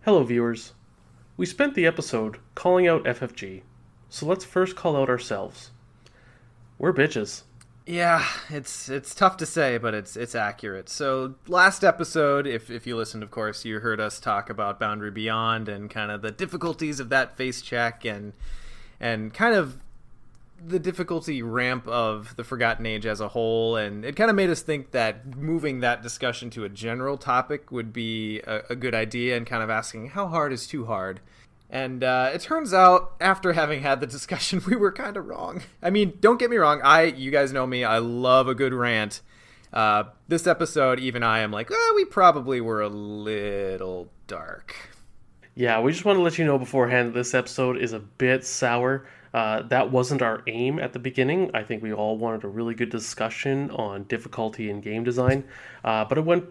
Hello, viewers. We spent the episode calling out FFG, so let's first call out ourselves. We're bitches. Yeah, it's tough to say, but it's accurate. So last episode, if you listened, of course, you heard us talk about Boundary Beyond and kind of the difficulties of that face check and kind of the difficulty ramp of the Forgotten Age as a whole, and it kind of made us think that moving that discussion to a general topic would be a good idea, and kind of asking how hard is too hard. And it turns out, after having had the discussion, we were kind of wrong. I mean, don't get me wrong, you guys know me, I love a good rant. This episode, even I am like, we probably were a little dark. Yeah, we just want to let you know beforehand that this episode is a bit sour. That wasn't our aim at the beginning. I think we all wanted a really good discussion on difficulty in game design, but it went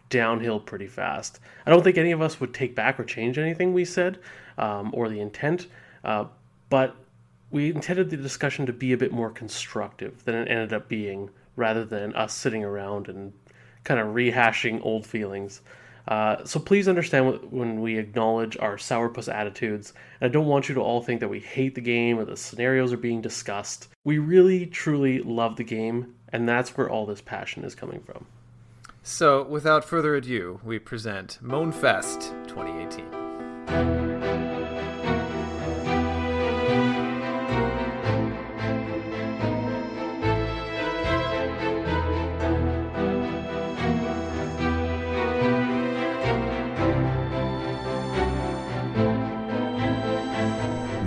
downhill pretty fast. I don't think any of us would take back or change anything we said, or the intent, but we intended the discussion to be a bit more constructive than it ended up being, rather than us sitting around and kind of rehashing old feelings. So please understand when we acknowledge our sourpuss attitudes. And I don't want you to all think that we hate the game or the scenarios are being discussed. We really, truly love the game, and that's where all this passion is coming from. So, without further ado, we present MoanFest 2018.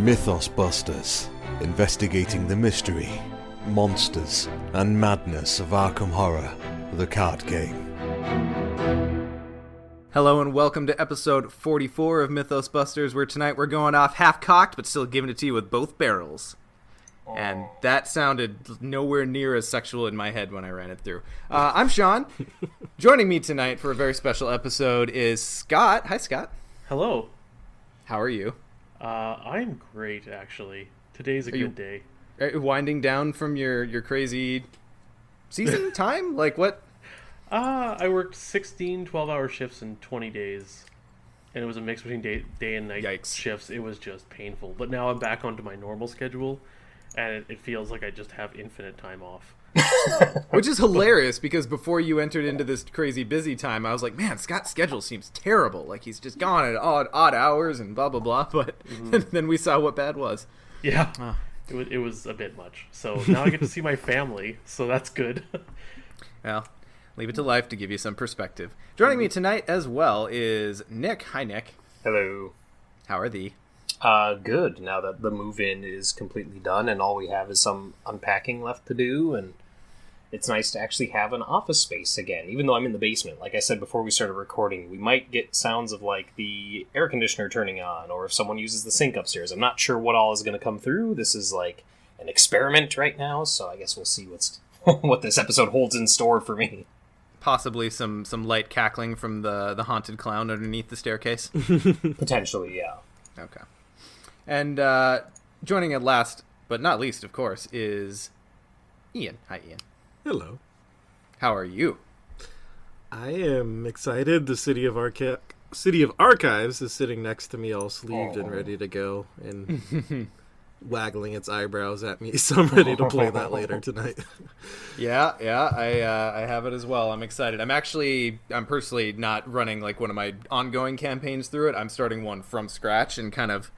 Mythos Busters, investigating the mystery, monsters, and madness of Arkham Horror, the card game. Hello and welcome to episode 44 of Mythos Busters, where tonight we're going off half-cocked, but still giving it to you with both barrels. And that sounded nowhere near as sexual in my head when I ran it through. I'm Sean. Joining me tonight for a very special episode is Scott. Hi, Scott. Hello. How are you? I'm great, actually. Today's a good day. Are you winding down from your crazy season time? Like what? I worked 16 12-hour shifts in 20 days. And it was a mix between day and night Yikes. shifts. It was just painful. But now I'm back onto my normal schedule, and it feels like I just have infinite time off. Which is hilarious, because before you entered into this crazy busy time, I was like, man, Scott's schedule seems terrible. Like, he's just gone at odd hours and blah, blah, blah. But then we saw what bad was. Yeah, it was a bit much. So now I get to see my family, so that's good. Well, leave it to life to give you some perspective. Joining me tonight as well is Nick. Hi, Nick. Hello. How are thee? Good. Now that the move-in is completely done and all we have is some unpacking left to do, and it's nice to actually have an office space again, even though I'm in the basement. Like I said before we started recording, we might get sounds of, like, the air conditioner turning on, or if someone uses the sink upstairs. I'm not sure what all is going to come through. This is, like, an experiment right now, so I guess we'll see what this episode holds in store for me. Possibly some light cackling from the haunted clown underneath the staircase. Potentially, yeah. Okay. And joining at last, but not least, of course, is Ian. Hi, Ian. Hello. How are you? I am excited. The City of Archives is sitting next to me all sleeved and ready to go and waggling its eyebrows at me, so I'm ready to play that later tonight. Yeah, I have it as well. I'm excited. I'm personally not running like one of my ongoing campaigns through it. I'm starting one from scratch and kind of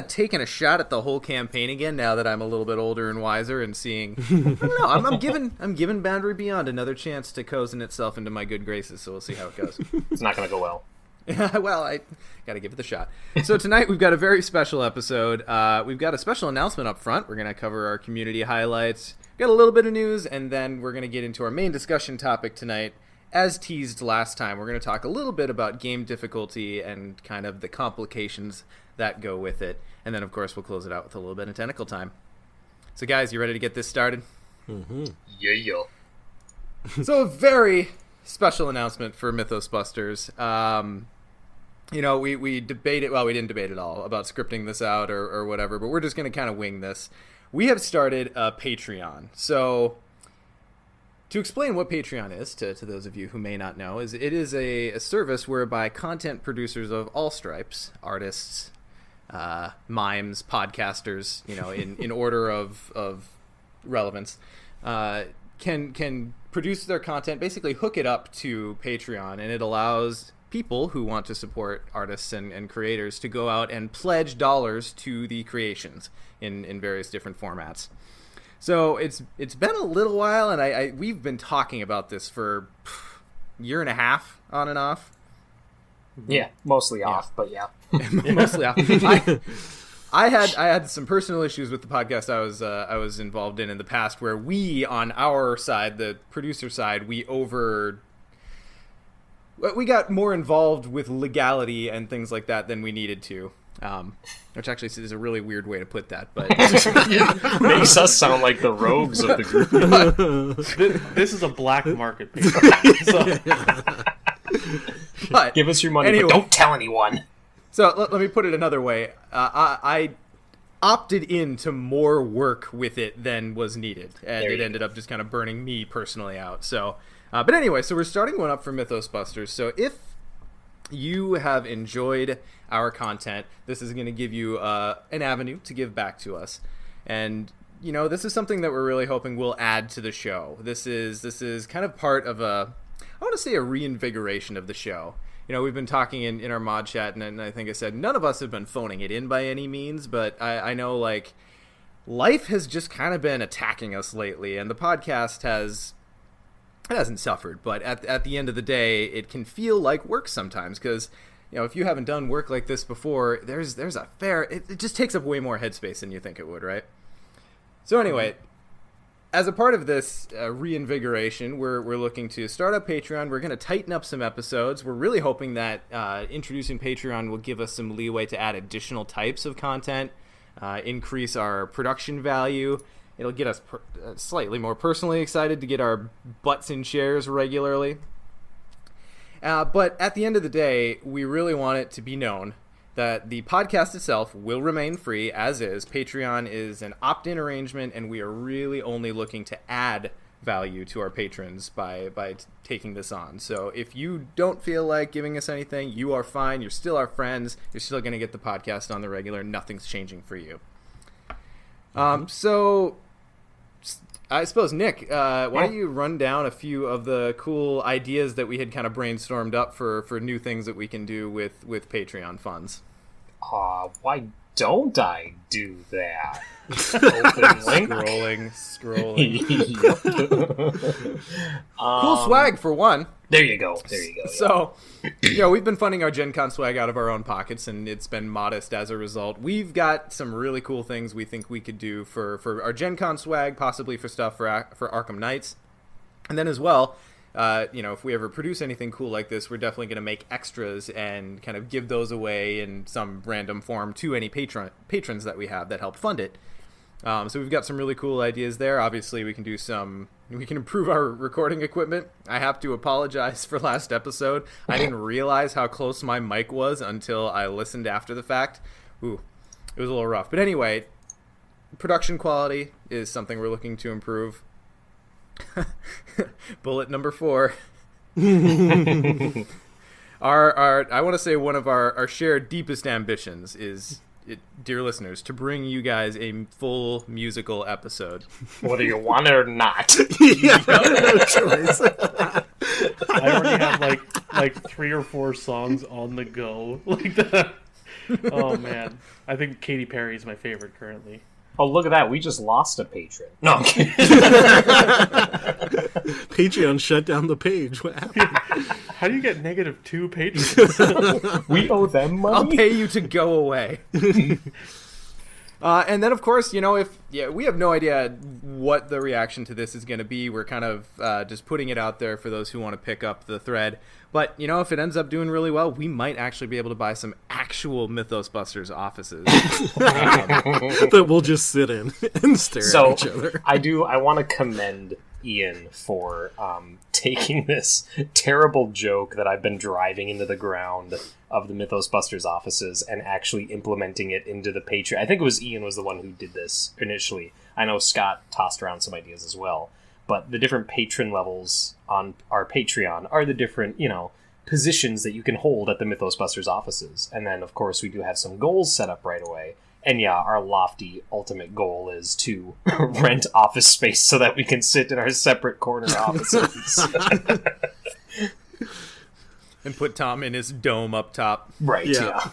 taking a shot at the whole campaign again now that I'm a little bit older and wiser, and seeing I don't know, I'm giving Boundary Beyond another chance to cozen itself into my good graces, so we'll see how it goes. It's not going to go well. Well, I gotta give it the shot. So tonight we've got a very special episode. We've got a special announcement up front. We're gonna cover our community highlights, got a little bit of news, and then we're gonna get into our main discussion topic tonight. As teased last time, we're gonna talk a little bit about game difficulty and kind of the complications that go with it, and then of course we'll close it out with a little bit of tentacle time. So guys, you ready to get this started? Mm-hmm. Yeah. So a very special announcement for Mythos Busters. We debated, well, we didn't debate at all about scripting this out or whatever, but we're just going to kind of wing this. We have started a Patreon. So To explain what Patreon is, to those of you who may not know, is it is a service whereby content producers of all stripes, artists, mimes, podcasters, in order of relevance, can produce their content, basically hook it up to Patreon, and it allows people who want to support artists and creators to go out and pledge dollars to the creations in various different formats. So it's been a little while, and we've been talking about this for a year and a half, on and off. Yeah, mostly off, but yeah. Mostly off. I had some personal issues with the podcast I was involved in the past, where we, on our side, the producer side, we got more involved with legality and things like that than we needed to. Which actually is a really weird way to put that, but makes us sound like the rogues of the group. This is a black market paper. So. But give us your money, anyway, but don't tell anyone. So let me put it another way. I opted into more work with it than was needed, and it ended up just kind of burning me personally out. So, but anyway, so we're starting one up for Mythos Busters. So if you have enjoyed our content, this is going to give you an avenue to give back to us. And this is something that we're really hoping will add to the show. This is kind of part of I want to say a reinvigoration of the show. We've been talking in our mod chat, and I think I said none of us have been phoning it in by any means, but I know, like, life has just kind of been attacking us lately, and the podcast hasn't suffered, but at the end of the day, it can feel like work sometimes, because if you haven't done work like this before, there's a fair, it just takes up way more headspace than you think it would, right? So anyway, as a part of this reinvigoration, we're looking to start up Patreon. We're going to tighten up some episodes. We're really hoping that introducing Patreon will give us some leeway to add additional types of content, increase our production value. It'll get us slightly more personally excited to get our butts in chairs regularly. But at the end of the day, we really want it to be known that the podcast itself will remain free as is. Patreon is an opt-in arrangement, and we are really only looking to add value to our patrons by taking this on. So if you don't feel like giving us anything, you are fine. You're still our friends. You're still going to get the podcast on the regular. Nothing's changing for you. So I suppose, Nick, why don't you run down a few of the cool ideas that we had kind of brainstormed up for new things that we can do with Patreon funds? Why don't I do that? Open link. Scrolling. Cool swag for one. There you go. Yeah. So, we've been funding our Gen Con swag out of our own pockets, and it's been modest as a result. We've got some really cool things we think we could do for our Gen Con swag, possibly for stuff for Arkham Knights. And then as well, if we ever produce anything cool like this, we're definitely going to make extras and kind of give those away in some random form to any patrons that we have that help fund it. So we've got some really cool ideas there. Obviously, we can improve our recording equipment. I have to apologize for last episode. I didn't realize how close my mic was until I listened after the fact. Ooh, it was a little rough. But anyway, production quality is something we're looking to improve. Bullet number 4. I want to say one of our shared deepest ambitions is, dear listeners, to bring you guys a full musical episode. Whether you want it or not. Yeah, no choice. I already have like 3 or 4 songs on the go like that. Oh man, I think Katy Perry is my favorite currently. Oh, look at that. We just lost a patron. No, I'm kidding. Patreon shut down the page. What happened? How do you get -2 patrons? We owe them money? I'll pay you to go away. And then, of course, we have no idea what the reaction to this is going to be. We're kind of just putting it out there for those who want to pick up the thread. But, if it ends up doing really well, we might actually be able to buy some actual Mythos Busters offices. That we'll just sit in and stare at each other. I want to commend Ian for taking this terrible joke that I've been driving into the ground of the Mythos Busters offices and actually implementing it into the Patreon. I think it was Ian was the one who did this initially. I know Scott tossed around some ideas as well. but the different patron levels on our Patreon are the different, positions that you can hold at the Mythos Busters offices. And then, of course, we do have some goals set up right away. And yeah, our lofty ultimate goal is to rent office space so that we can sit in our separate corner offices. And put Tom in his dome up top. Right, yeah.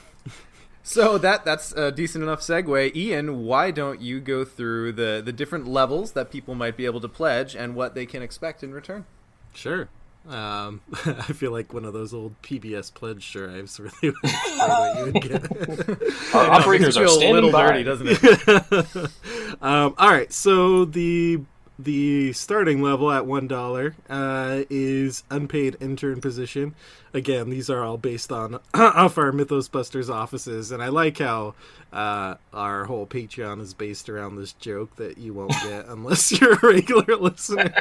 So that's a decent enough segue. Ian, why don't you go through the different levels that people might be able to pledge and what they can expect in return? Sure. I feel like one of those old PBS pledge drives where they would explain what you would get. Our operators are standing by. Dirty, doesn't it? All right, so the starting level at $1 is unpaid intern position. Again, these are all based on off our Mythos Busters offices, and I like how our whole Patreon is based around this joke that you won't get unless you're a regular listener.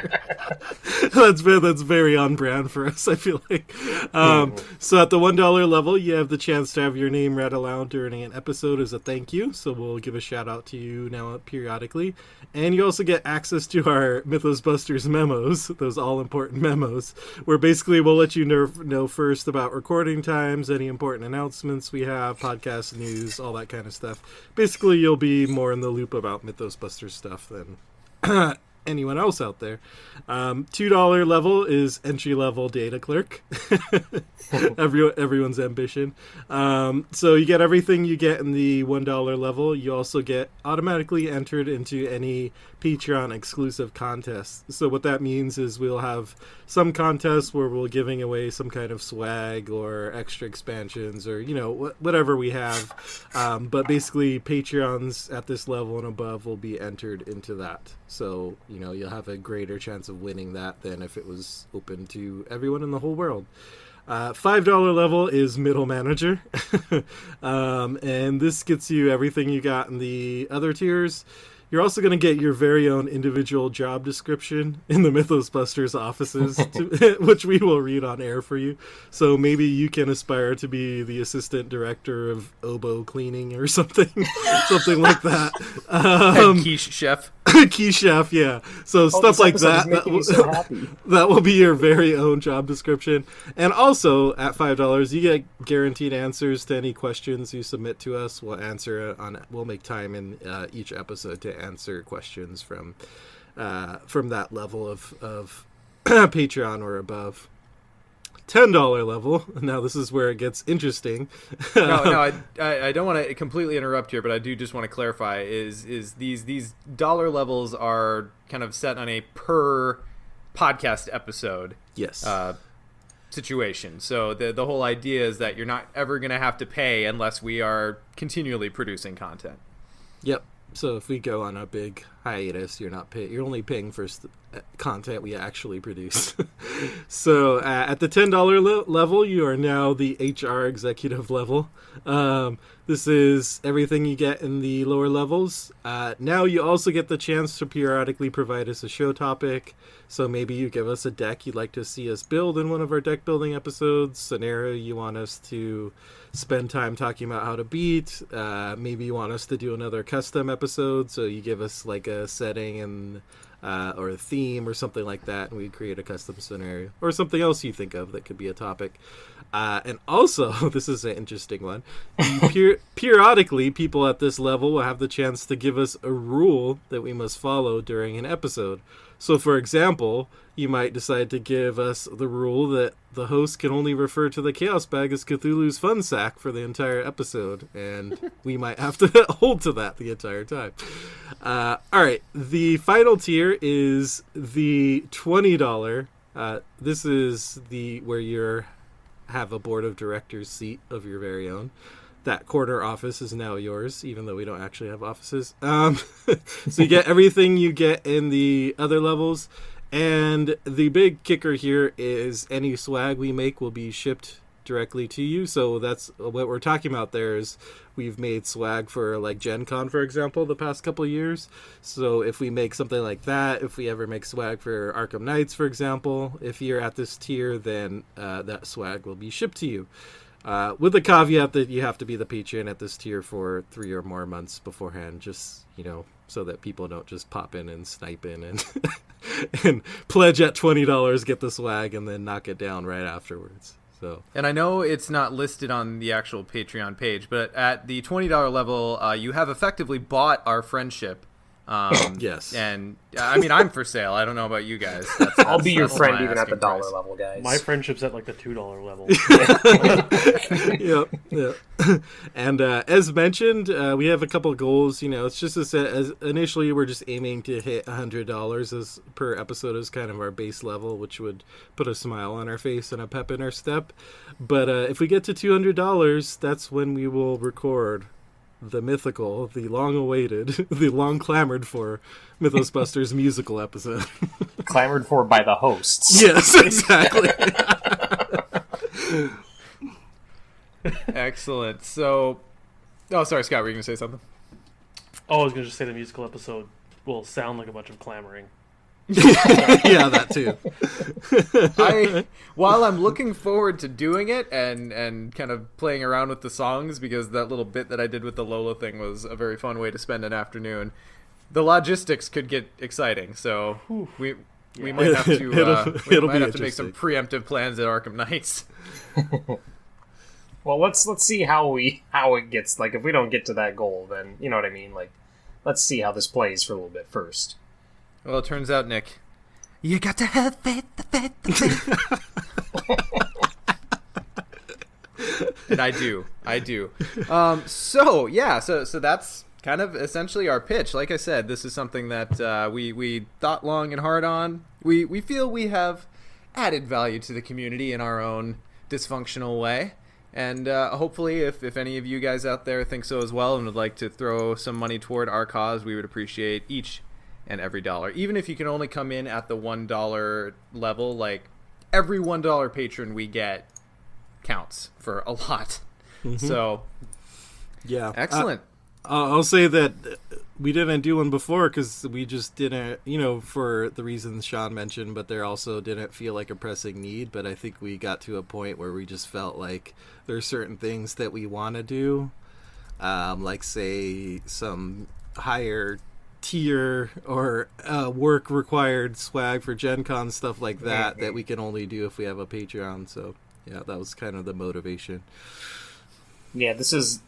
That's very on brand for us, I feel like. So at the $1 level, you have the chance to have your name read aloud during an episode as a thank you. So we'll give a shout out to you now periodically. And you also get access to our Mythos Busters memos, those all-important memos, where basically we'll let you know first about recording times, any important announcements we have, podcast news, all that kind of stuff. Basically, you'll be more in the loop about Mythos Busters stuff than anyone else out there. $2 level is entry-level data clerk. Everyone's ambition. So you get everything you get in the $1 level. You also get automatically entered into any Patreon exclusive contests. So what that means is we'll have some contests where we're giving away some kind of swag or extra expansions or, whatever we have. But basically Patreons at this level and above will be entered into that. So, you'll have a greater chance of winning that than if it was open to everyone in the whole world. $5 level is middle manager. And this gets you everything you got in the other tiers. You're also going to get your very own individual job description in the Mythos Busters offices, which we will read on air for you. So maybe you can aspire to be the assistant director of oboe cleaning or something, something like that. Head quiche chef. Quiche chef, yeah. So stuff like that. That will be your very own job description. And also at $5, you get guaranteed answers to any questions you submit to us. We'll answer we'll make time in each episode to answer questions from that level of Patreon or above. $10 level. Now this is where it gets interesting. No, I don't want to completely interrupt here, but I do just want to clarify: is these dollar levels are kind of set on a per podcast episode situation. So the whole idea is that you're not ever going to have to pay unless we are continually producing content. Yep. So if we go on a big hiatus, you're only paying for content we actually produce. So at the $10 level, you are now the HR executive level. This is everything you get in the lower levels. Now you also get the chance to periodically provide us a show topic. So maybe you give us a deck you'd like to see us build in one of our deck building episodes, scenario you want us to spend time talking about how to beat. Maybe you want us to do another custom episode, so you give us like a setting and or a theme or something like that, and we create a custom scenario or something else you think of that could be a topic. And also, this is an interesting one. Periodically, people at this level will have the chance to give us a rule that we must follow during an episode. So, for example, you might decide to give us the rule that the host can only refer to the Chaos Bag as Cthulhu's Fun Sack for the entire episode, and we might have to hold to that the entire time. All right, the final tier is the $20. This is where you have a board of directors seat of your very own. That corner office is now yours, even though we don't actually have offices. So you get everything you get in the other levels. And the big kicker here is any swag we make will be shipped directly to you. So that's what we're talking about there is we've made swag for like Gen Con, for example, the past couple of years. So if we make something like that, if we ever make swag for Arkham Knights, for example, if you're at this tier, then that swag will be shipped to you. with the caveat that you have to be the patron at this tier for 3 or more months beforehand, just, so that people don't just pop in and snipe in and and pledge at $20, get the swag, and then knock it down right afterwards. So, and I know it's not listed on the actual Patreon page, but at the $20 level, you have effectively bought our friendship. Yes. And I mean, I'm for sale. I don't know about you guys. I'll be your friend my even at the asking dollar price. level, guys. My friendship's at like the $2 level. Yep. And as mentioned, we have a couple of goals. It's just as initially we're just aiming to hit $100 as per episode as kind of our base level, which would put a smile on our face and a pep in our step. But if we get to $200, that's when we will record the mythical, the long-awaited, the long-clamored-for Mythos Busters musical episode. Clamored for by the hosts. Yes, exactly. Excellent. So, sorry, Scott, were you going to say something? Oh, I was going to just say the musical episode will sound like a bunch of clamoring. Yeah, that too. While I'm looking forward to doing it and kind of playing around with the songs, because that little bit that I did with the Lola thing was a very fun way to spend an afternoon, the logistics could get exciting. So we might have to make some preemptive plans at Arkham Knights. Well, let's see how it gets. Like, if we don't get to that goal, then you know what I mean. Like, let's see how this plays for a little bit first. Well, it turns out, Nick, you got to have faith, the faith. And I do. So that's kind of essentially our pitch. Like I said, this is something that we thought long and hard on. We feel we have added value to the community in our own dysfunctional way. And hopefully, if any of you guys out there think so as well and would like to throw some money toward our cause, we would appreciate each and every dollar. Even if you can only come in at the $1 level, like every $1 patron we get counts for a lot. Mm-hmm. So, yeah, excellent. I'll say that we didn't do one before because we just didn't, for the reasons Sean mentioned, but there also didn't feel like a pressing need. But I think we got to a point where we just felt like there are certain things that we want to do, like say some higher tier or work required swag for Gen Con, stuff like that, that we can only do if we have a Patreon. So yeah, that was kind of the motivation. Yeah, this is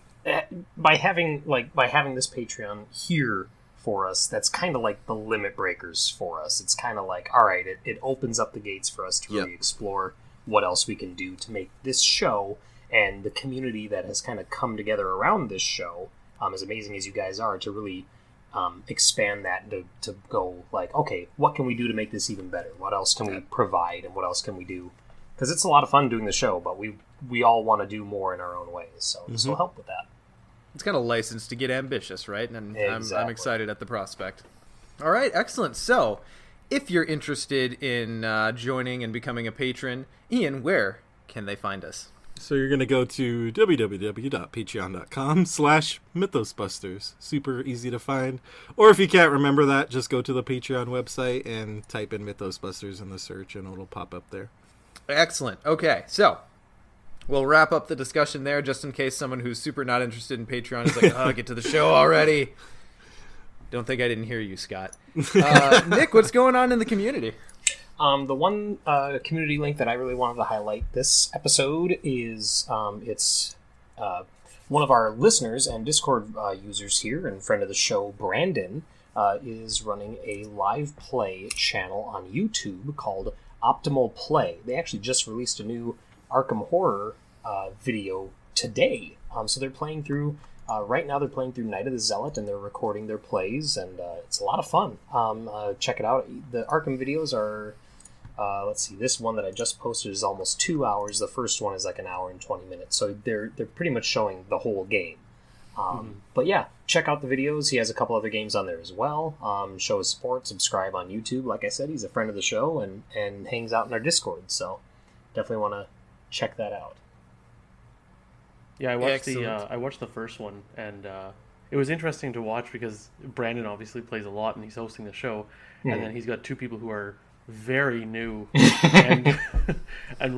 by having this Patreon here for us, that's kind of like the limit breakers for us. It's kind of like, all right, it opens up the gates for us to really explore what else we can do to make this show and the community that has kind of come together around this show, as amazing as you guys are, to really expand that to go like, okay, what can we do to make this even better? What else can we provide, and what else can we do? Because it's a lot of fun doing the show, but we all want to do more in our own ways, so this will help with that. It's kind of licensed to get ambitious, right? And exactly. I'm excited at the prospect. All right, excellent. So, if you're interested in joining and becoming a patron, Ian, where can they find us? So you're going to go to www.patreon.com/mythosbusters. Super easy to find. Or if you can't remember that, just go to the Patreon website and type in Mythosbusters in the search and it'll pop up there. Excellent. Okay, so we'll wrap up the discussion there just in case someone who's super not interested in Patreon is like, oh, get to the show already. Don't think I didn't hear you, Scott. Nick, what's going on in the community? The one community link that I really wanted to highlight this episode is it's one of our listeners and Discord users here and friend of the show, Brandon, is running a live play channel on YouTube called Optimal Play. They actually just released a new Arkham Horror video today. So they're playing through, right now they're playing through Night of the Zealot, and they're recording their plays, and it's a lot of fun. Check it out. The Arkham videos are, let's see, this one that I just posted is almost 2 hours. The first one is like an hour and 20 minutes. So they're pretty much showing the whole game. But yeah, check out the videos. He has a couple other games on there as well. Show his support, subscribe on YouTube. Like I said, he's a friend of the show and hangs out in our Discord. So definitely want to check that out. Yeah, I watched the first one, and it was interesting to watch because Brandon obviously plays a lot, and he's hosting the show, and then he's got two people who are very new and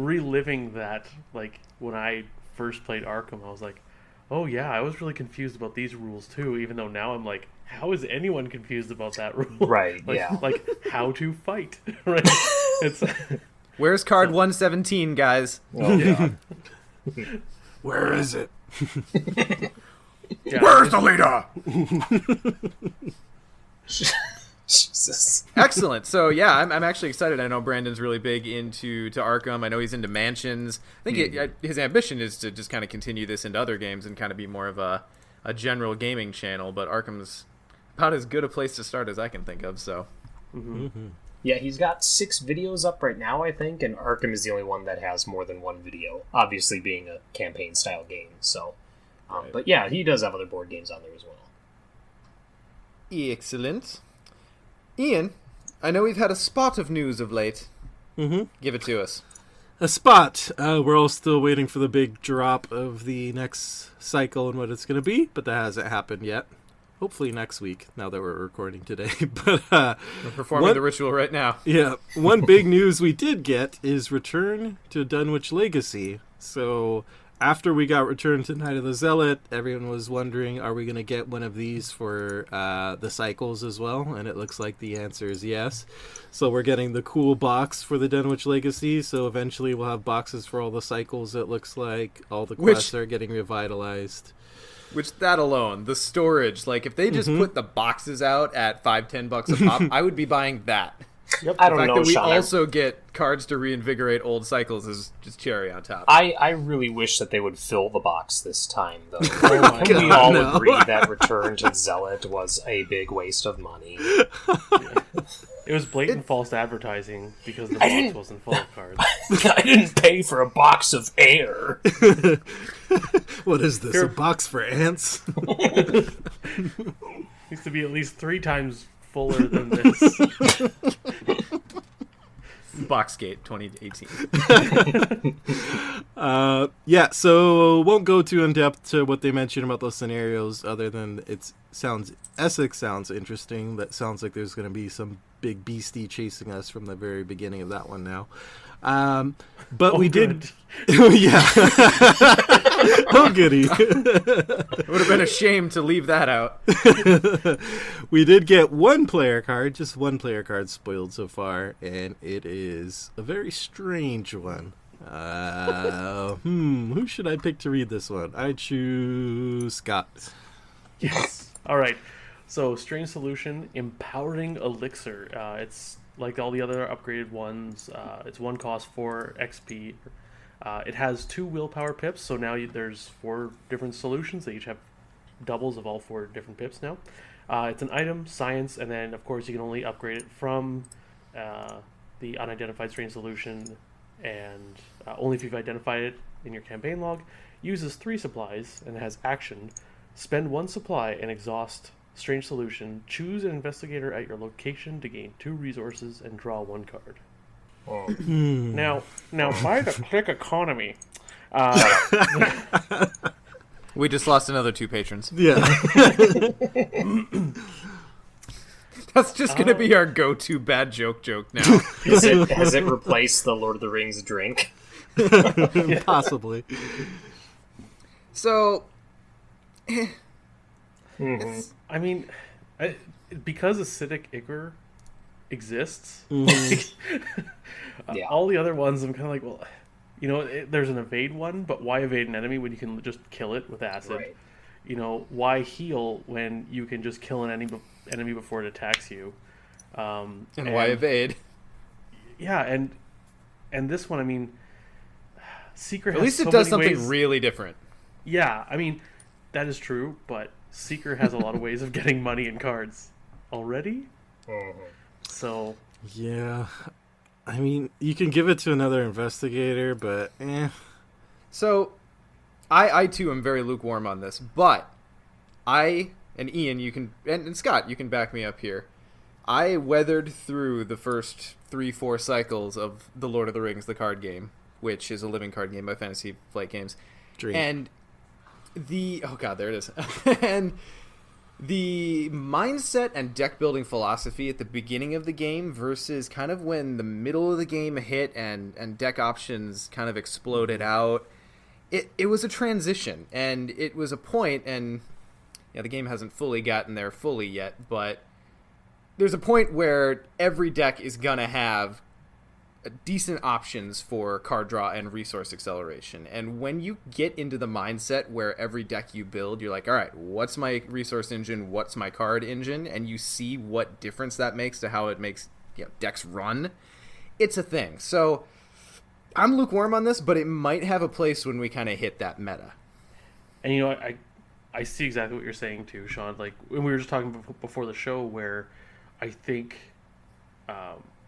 reliving that, like when I first played Arkham, I was like, oh yeah, I was really confused about these rules too, even though now I'm like, how is anyone confused about that rule? Right, like, yeah. Like, how to fight, right? It's Where's card 117, guys? Oh, God. Where is it? yeah, Where's the leader? Jesus. Excellent. So yeah, I'm actually excited. I know Brandon's really big into Arkham. I know he's into mansions. I think his ambition is to just kind of continue this into other games and kind of be more of a general gaming channel. But Arkham's about as good a place to start as I can think of. So. Yeah, he's got 6 videos up right now, I think, and Arkham is the only one that has more than one video, obviously being a campaign-style game, so... Right. But yeah, he does have other board games on there as well. Excellent. Ian, I know we've had a spot of news of late. Mm-hmm. Give it to us. A spot. We're all still waiting for the big drop of the next cycle and what it's going to be, but that hasn't happened yet. Hopefully next week, now that we're recording today. But We're performing the ritual right now. Yeah, one big news we did get is Return to Dunwich Legacy. So after we got Return to Night of the Zealot, everyone was wondering, are we going to get one of these for the cycles as well? And it looks like the answer is yes. So we're getting the cool box for the Dunwich Legacy. So eventually we'll have boxes for all the cycles, it looks like. All the quests are getting revitalized. Which, that alone, the storage, like, if they just put the boxes out at $5-10 a pop, I would be buying that. Yep. I The don't fact know, that we Sean. also get cards to reinvigorate old cycles is just cherry on top. I really wish that they would fill the box this time, though. my Can we God, all no. agree that Return to Zealot was a big waste of money? It was blatant false advertising because the box wasn't full of cards. I didn't pay for a box of air. What is this, a box for ants? Needs to be at least 3 times fuller than this. Boxgate 2018. Yeah, so won't go too in depth to what they mentioned about those scenarios, other than Essex sounds interesting. That sounds like there's going to be some big beastie chasing us from the very beginning of that one now. But we good. did, yeah. Oh goody. It would have been a shame to leave that out. We did get one player card, just one player card spoiled so far, and it is a very strange one. Who should I pick to read this one? I choose Scott. Yes. All right. So, Strange Solution, Empowering Elixir. It's like all the other upgraded ones. It's 1 cost, 4 XP. It has 2 willpower pips, so now there's 4 different solutions. They each have doubles of all 4 different pips now. It's an item, science, and then, of course, you can only upgrade it from the unidentified Strange Solution, and only if you've identified it in your campaign log. Uses 3 supplies, and it has action. Spend 1 supply and exhaust Strange Solution. Choose an investigator at your location to gain 2 resources and draw 1 card. Now, by the click economy, We just lost another 2 patrons. Yeah. That's just going to be our go-to bad joke now. Has it replaced the Lord of the Rings drink? Possibly. So, I mean, because acidic ichor exists, Yeah. all the other ones I'm kind of like, well, you know, there's an evade one, but why evade an enemy when you can just kill it with acid? Right. You know, why heal when you can just kill an enemy before it attacks you? and why evade? Yeah, and this one, I mean, Seeker has At least it so does many something ways. really different. Yeah, I mean, that is true, but Seeker has a lot of ways of getting money and cards already. So, Yeah. I mean, you can give it to another investigator, but So, I too am very lukewarm on this, but and Ian, you can, and Scott, you can back me up here. I weathered through the first 3-4 cycles of the Lord of the Rings, the card game, which is a living card game by Fantasy Flight Games. Drink. And oh god, there it is. And the mindset and deck building philosophy at the beginning of the game versus kind of when the middle of the game hit and deck options kind of exploded out, it was a transition, and it was a point, and the game hasn't fully gotten there fully yet, but there's a point where every deck is gonna have decent options for card draw and resource acceleration. And when you get into the mindset where every deck you build, you're like, all right, what's my resource engine? What's my card engine? And you see what difference that makes to how it makes decks run. It's a thing. So I'm lukewarm on this, but it might have a place when we kind of hit that meta. And I see exactly what you're saying too, Sean. Like when we were just talking before the show, where I think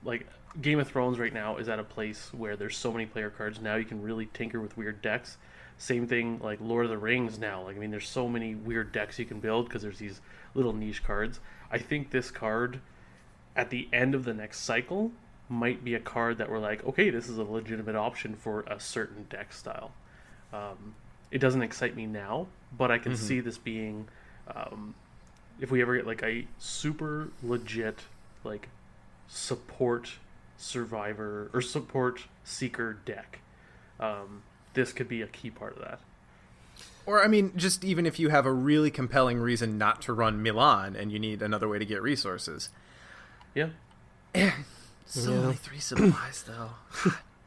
like Game of Thrones right now is at a place where there's so many player cards now you can really tinker with weird decks. Same thing like Lord of the Rings now. Like I mean, there's so many weird decks you can build because there's these little niche cards. I think this card at the end of the next cycle might be a card that we're like, okay, this is a legitimate option for a certain deck style. It doesn't excite me now, but I can see this being, if we ever get like a super legit like support survivor or support seeker deck, this could be a key part of that. Or I mean, just even if you have a really compelling reason not to run Milan and you need another way to get resources. Yeah. Only 3 supplies though.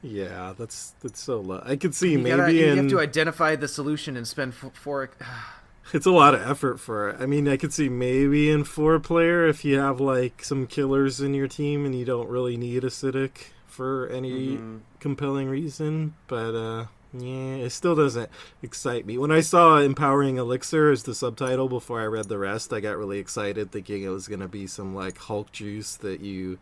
Yeah, that's so low. I could see you maybe have to identify the solution and spend for it's a lot of effort for it. I mean, I could see maybe in 4-player if you have like some killers in your team and you don't really need acidic for any compelling reason, but yeah, it still doesn't excite me. When I saw Empowering Elixir as the subtitle before I read the rest, I got really excited thinking it was going to be some like Hulk juice that you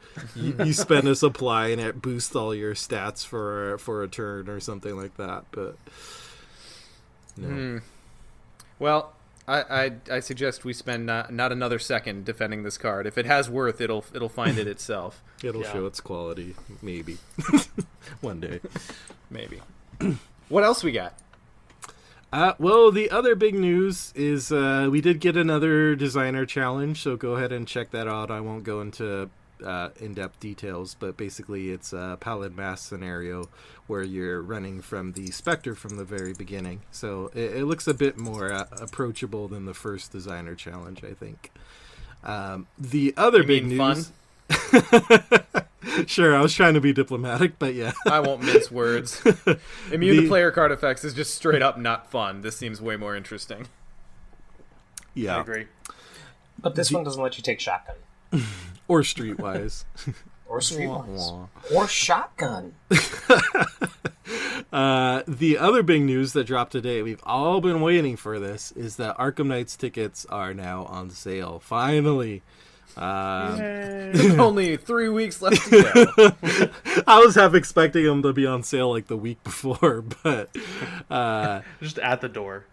spend a supply and it boosts all your stats for a turn or something like that, but no. Well, I suggest we spend not another second defending this card. If it has worth, it'll find it itself. It'll show its quality, maybe. One day. Maybe. What else we got? Well, the other big news is we did get another designer challenge, so go ahead and check that out. I won't go into in-depth details, but basically it's a Paladin Mass scenario where you're running from the Spectre from the very beginning. So it looks a bit more approachable than the first designer challenge, I think. The other big news... Fun? Sure, I was trying to be diplomatic, but yeah. I won't mince words. Immune to player card effects is just straight up not fun. This seems way more interesting. Yeah. I agree. But this one doesn't let you take shotgun. Or streetwise. Or streetwise. Or shotgun. The other big news that dropped today, we've all been waiting for this, is that Arkham Knight's tickets are now on sale. Finally. Only 3 weeks left to go. I was half expecting them to be on sale like the week before, but Just at the door.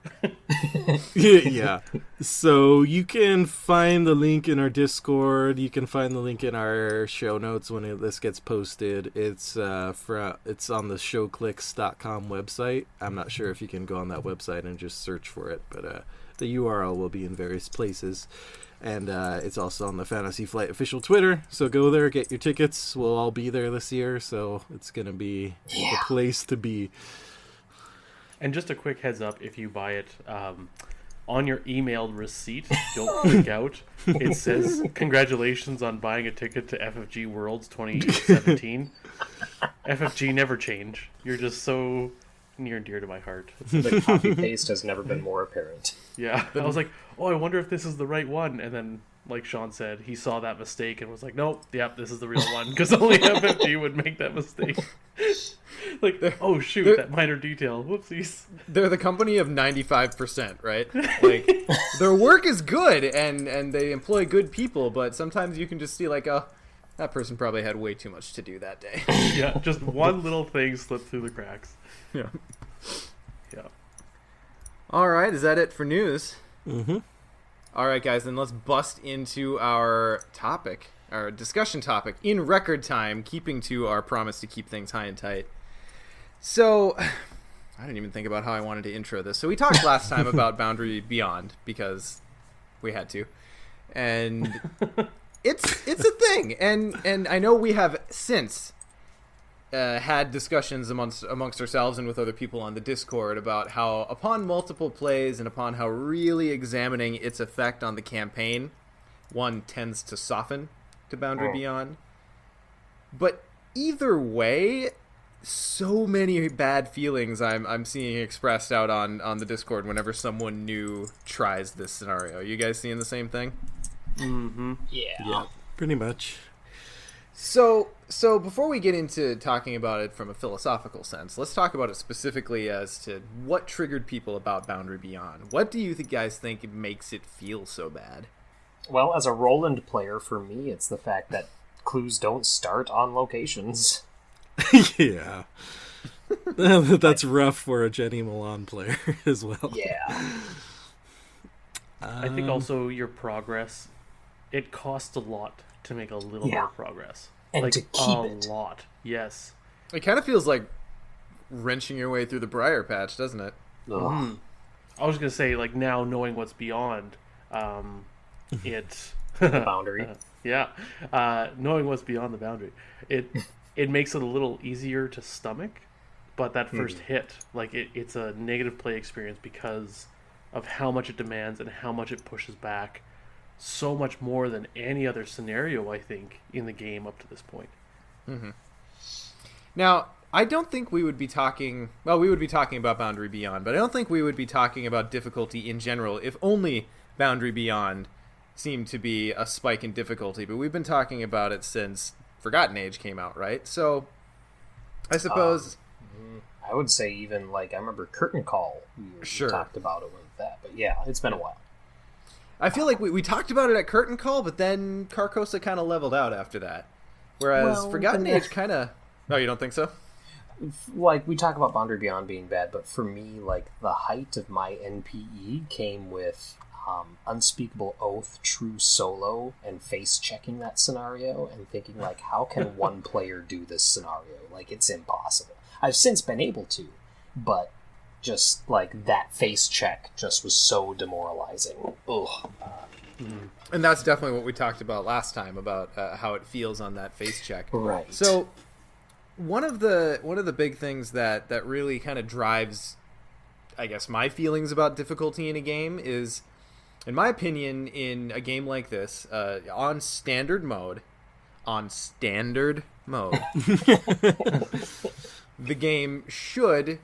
yeah. So you can find the link in our Discord. You can find the link in our show notes when this gets posted. It's it's on the showclicks.com website. I'm not sure if you can go on that website and just search for it, but the URL will be in various places. And it's also on the Fantasy Flight official Twitter. So go there, get your tickets. We'll all be there this year, so it's going to be the place to be. And just a quick heads up, if you buy it, on your emailed receipt, don't freak out. It says, congratulations on buying a ticket to FFG Worlds 2017. FFG never change. You're just so near and dear to my heart. The copy paste has never been more apparent. Yeah, I was like, oh, I wonder if this is the right one. And then, like Sean said, he saw that mistake and was like, nope, yep, this is the real one. Because only FFG would make that mistake. Like, oh, shoot, that minor detail. Whoopsies. They're the company of 95%, right? Like, their work is good, and they employ good people, but sometimes you can just see, like, oh, that person probably had way too much to do that day. Yeah, just one little thing slipped through the cracks. Yeah. Yeah. All right, is that it for news? Mm-hmm. All right, guys, then let's bust into our topic, our discussion topic, in record time, keeping to our promise to keep things high and tight. So, I didn't even think about how I wanted to intro this. So we talked last time about Boundary Beyond, because we had to. And it's a thing. And I know we have since had discussions amongst ourselves and with other people on the Discord about how, upon multiple plays and upon how really examining its effect on the campaign, one tends to soften to Boundary Beyond. But either way, so many bad feelings I'm seeing expressed out on the Discord whenever someone new tries this scenario. You guys seeing the same thing? Mm-hmm. Yeah. Pretty much. So before we get into talking about it from a philosophical sense, let's talk about it specifically as to what triggered people about Boundary Beyond. What do you guys think makes it feel so bad? Well, as a Roland player, for me, it's the fact that clues don't start on locations. Yeah. That's rough for a Jenny Milan player as well. Yeah. I think also your progress, it costs a lot to make a little more progress. And like, to keep a it. lot. Yes. It kind of feels like wrenching your way through the briar patch, doesn't it? Ugh. I was going to say, like, now knowing what's beyond, it... The boundary. Yeah. Knowing what's beyond the boundary. It makes it a little easier to stomach, but that first hit, like, it's a negative play experience because of how much it demands and how much it pushes back so much more than any other scenario, I think, in the game up to this point. Mm-hmm. Now, I don't think we would be talking... Well, we would be talking about Boundary Beyond, but I don't think we would be talking about difficulty in general if only Boundary Beyond seemed to be a spike in difficulty. But we've been talking about it since Forgotten Age came out, right? So, I suppose... I would say even, like, I remember Curtain Call. We talked about it with that. But yeah, it's been a while. I feel like we talked about it at Curtain Call, but then Carcosa kind of leveled out after that. Whereas Forgotten Age kind of... Oh, you don't think so? Like, we talk about Boundary Beyond being bad, but for me, like, the height of my NPE came with Unspeakable Oath, True Solo, and face-checking that scenario, and thinking, like, how can one player do this scenario? Like, it's impossible. I've since been able to, but just, like, that face check just was so demoralizing. Ugh. And that's definitely what we talked about last time, about how it feels on that face check. Right. So, one of the big things that really kind of drives, I guess, my feelings about difficulty in a game is, in my opinion, in a game like this, on standard mode, the game should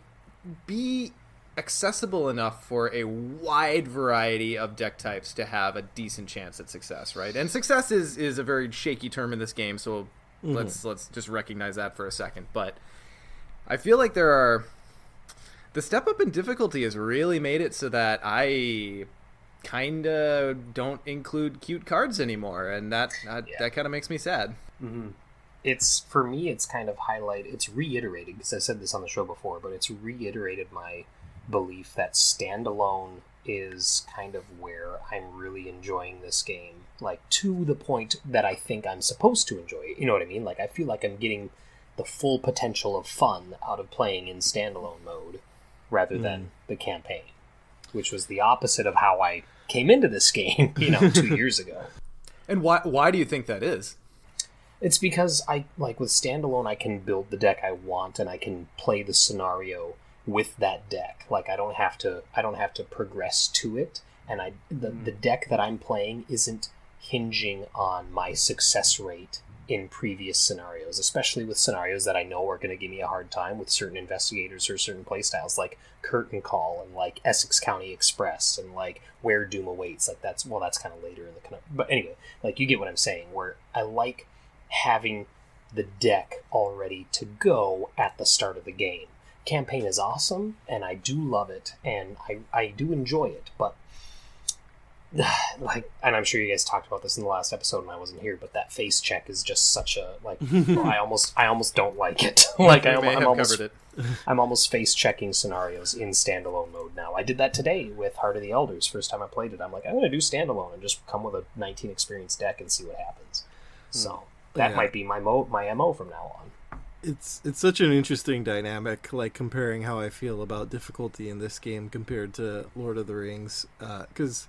be accessible enough for a wide variety of deck types to have a decent chance at success, right? And success is a very shaky term in this game, so let's just recognize that for a second. But I feel like the step up in difficulty has really made it so that I kind of don't include cute cards anymore, and that kind of makes me sad. Mm-hmm. It's, for me, it's kind of it's reiterated, because I said this on the show before, but it's reiterated my belief that standalone is kind of where I'm really enjoying this game, like, to the point that I think I'm supposed to enjoy it. You know what I mean? Like, I feel like I'm getting the full potential of fun out of playing in standalone mode rather than the campaign, which was the opposite of how I came into this game, 2 years ago. And why do you think that is? It's because with standalone, I can build the deck I want, and I can play the scenario with that deck. Like, I don't have to progress to it, and the deck that I'm playing isn't hinging on my success rate in previous scenarios, especially with scenarios that I know are going to give me a hard time with certain investigators or certain playstyles, like Curtain Call and like Essex County Express and like Where Doom Awaits. Like, that's kind of later in the... But anyway, like, you get what I'm saying, where I like having the deck all ready to go at the start of the game. Campaign is awesome, and I do love it, and I do enjoy it, but like, and I'm sure you guys talked about this in the last episode and I wasn't here, but that face check is just such a, like, I almost don't like it. Like, I'm almost face checking scenarios in standalone mode now. I did that today with Heart of the Elders. First time I played it, I'm like, I'm going to do standalone and just come with a 19 experience deck and see what happens. So that might be my MO from now on. It's such an interesting dynamic, like, comparing how I feel about difficulty in this game compared to Lord of the Rings, because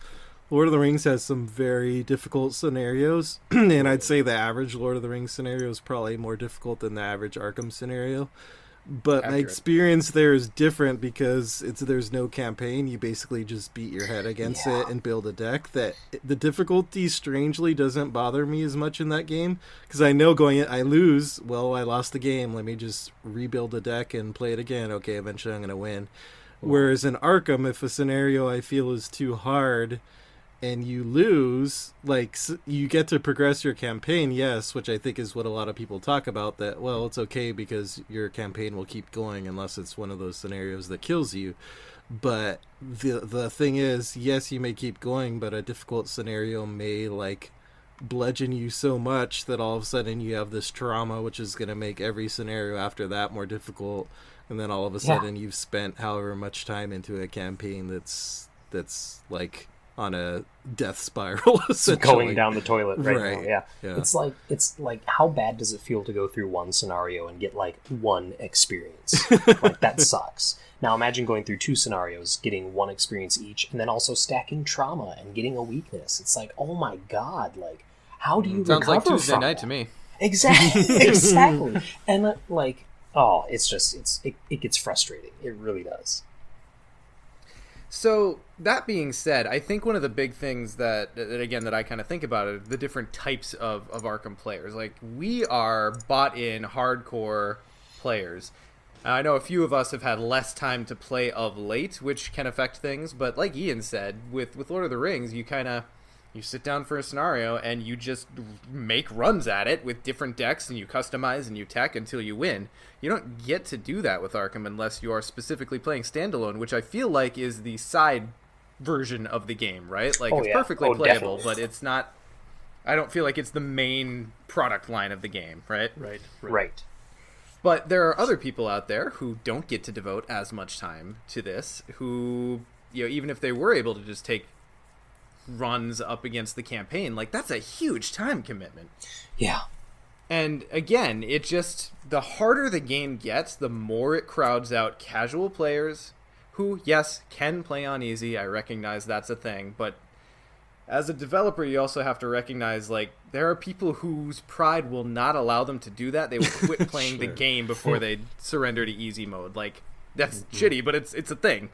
Lord of the Rings has some very difficult scenarios, and I'd say the average Lord of the Rings scenario is probably more difficult than the average Arkham scenario. But my experience there is different because there's no campaign. You basically just beat your head against it and build a deck. That the difficulty strangely doesn't bother me as much in that game because I know going in, I lose. Well, I lost the game. Let me just rebuild the deck and play it again. Okay, eventually I'm going to win. Whereas in Arkham, if a scenario I feel is too hard and you lose, like, you get to progress your campaign, yes, which I think is what a lot of people talk about, that, well, it's okay because your campaign will keep going unless it's one of those scenarios that kills you. But the thing is, yes, you may keep going, but a difficult scenario may, like, bludgeon you so much that all of a sudden you have this trauma, which is going to make every scenario after that more difficult, and then all of a sudden you've spent however much time into a campaign that's like on a death spiral, going down the toilet right now. Yeah. It's like how bad does it feel to go through one scenario and get like one experience? Like, that sucks. Now imagine going through two scenarios, getting one experience each, and then also stacking trauma and getting a weakness. It's like, oh my god, like, how do you sounds recover like Tuesday from night that? to me. Exactly. And like, oh, it gets frustrating. It really does. So, that being said, I think one of the big things that I kind of think about are the different types of Arkham players. Like, we are bought-in, hardcore players. I know a few of us have had less time to play of late, which can affect things, but like Ian said, with Lord of the Rings, you sit down for a scenario and you just make runs at it with different decks and you customize and you tech until you win. You don't get to do that with Arkham unless you are specifically playing standalone, which I feel like is the side version of the game, right? Like, it's perfectly playable, definitely. but it's not... I don't feel like it's the main product line of the game, right? Right. But there are other people out there who don't get to devote as much time to this, who, even if they were able to just take runs up against the campaign, like, that's a huge time commitment. Yeah. And again, the harder the game gets, the more it crowds out casual players who, yes, can play on easy. I recognize that's a thing, but as a developer, you also have to recognize, like, there are people whose pride will not allow them to do that. They will quit playing the game before they surrender to easy mode. Like, that's shitty, but it's a thing.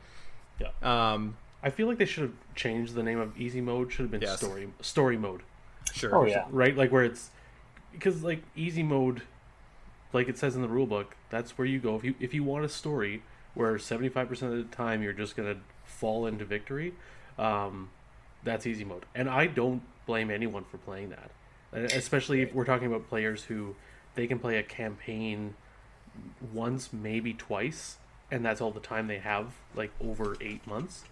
Yeah. I feel like they should have changed the name of easy mode. Should have been story mode. Sure. Oh, yeah. Right? Like, where it's... Because, like, easy mode, like it says in the rulebook, that's where you go. If you want a story where 75% of the time you're just going to fall into victory, that's easy mode. And I don't blame anyone for playing that. Especially if we're talking about players who, they can play a campaign once, maybe twice, and that's all the time they have, like, over 8 months.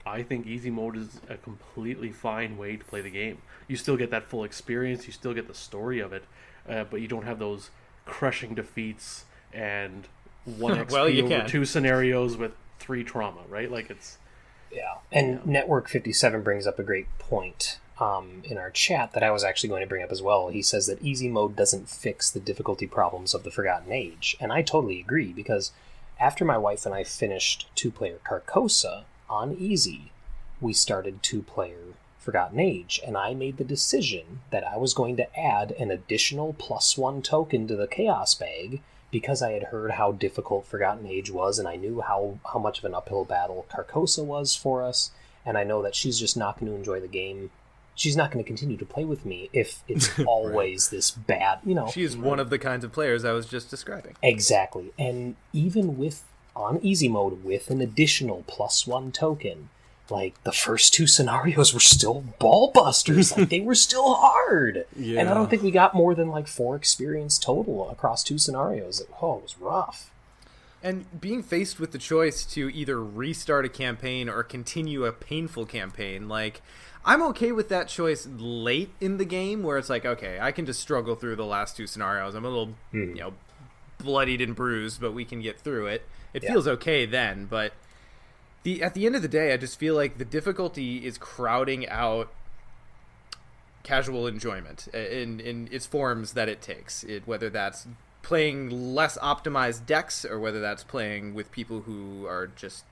I think easy mode is a completely fine way to play the game. You still get that full experience, you still get the story of it, but you don't have those crushing defeats and one XP over two scenarios with 3 trauma, right? Like, it's... Yeah, and Network 57 brings up a great point in our chat that I was actually going to bring up as well. He says that easy mode doesn't fix the difficulty problems of the Forgotten Age, and I totally agree, because after my wife and I finished 2-player Carcosa on easy, we started 2-player Forgotten Age, and I made the decision that I was going to add an additional +1 token to the Chaos Bag because I had heard how difficult Forgotten Age was, and I knew how much of an uphill battle Carcosa was for us, and I know that she's just not going to enjoy the game. She's not going to continue to play with me if it's always this bad, She's one of the kinds of players I was just describing. Exactly. And even on easy mode with an additional +1 token, like, the first 2 scenarios were still ball busters. Like, they were still hard. Yeah. And I don't think we got more than, like, 4 experience total across 2 scenarios. It was rough. And being faced with the choice to either restart a campaign or continue a painful campaign, like, I'm okay with that choice late in the game where it's like, okay, I can just struggle through the last 2 scenarios. I'm a little, bloodied and bruised, but we can get through it. It feels okay then, but at the end of the day, I just feel like the difficulty is crowding out casual enjoyment in its forms that it takes. Whether that's playing less optimized decks or whether that's playing with people who are just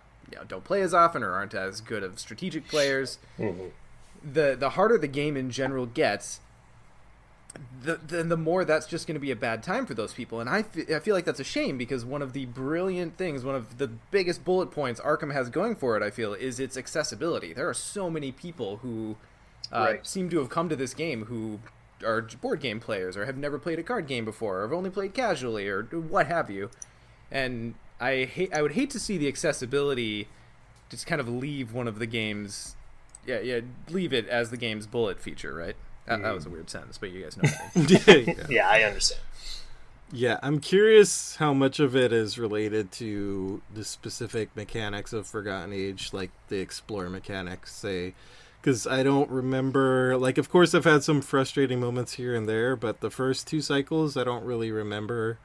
don't play as often or aren't as good of strategic players. the harder the game in general gets, the more that's just going to be a bad time for those people. And I feel like that's a shame, because one of the brilliant things, one of the biggest bullet points Arkham has going for it, I feel, is its accessibility. There are so many people who seem to have come to this game who are board game players or have never played a card game before or have only played casually or what have you. And I would hate to see the accessibility just kind of leave one of the games, leave it as the game's bullet feature, right? That was a weird sentence, but you guys know what I mean. Yeah, I understand. Yeah, I'm curious how much of it is related to the specific mechanics of Forgotten Age, like the explore mechanics, say. Because I don't remember, like, of course I've had some frustrating moments here and there, but the first 2 cycles I don't really remember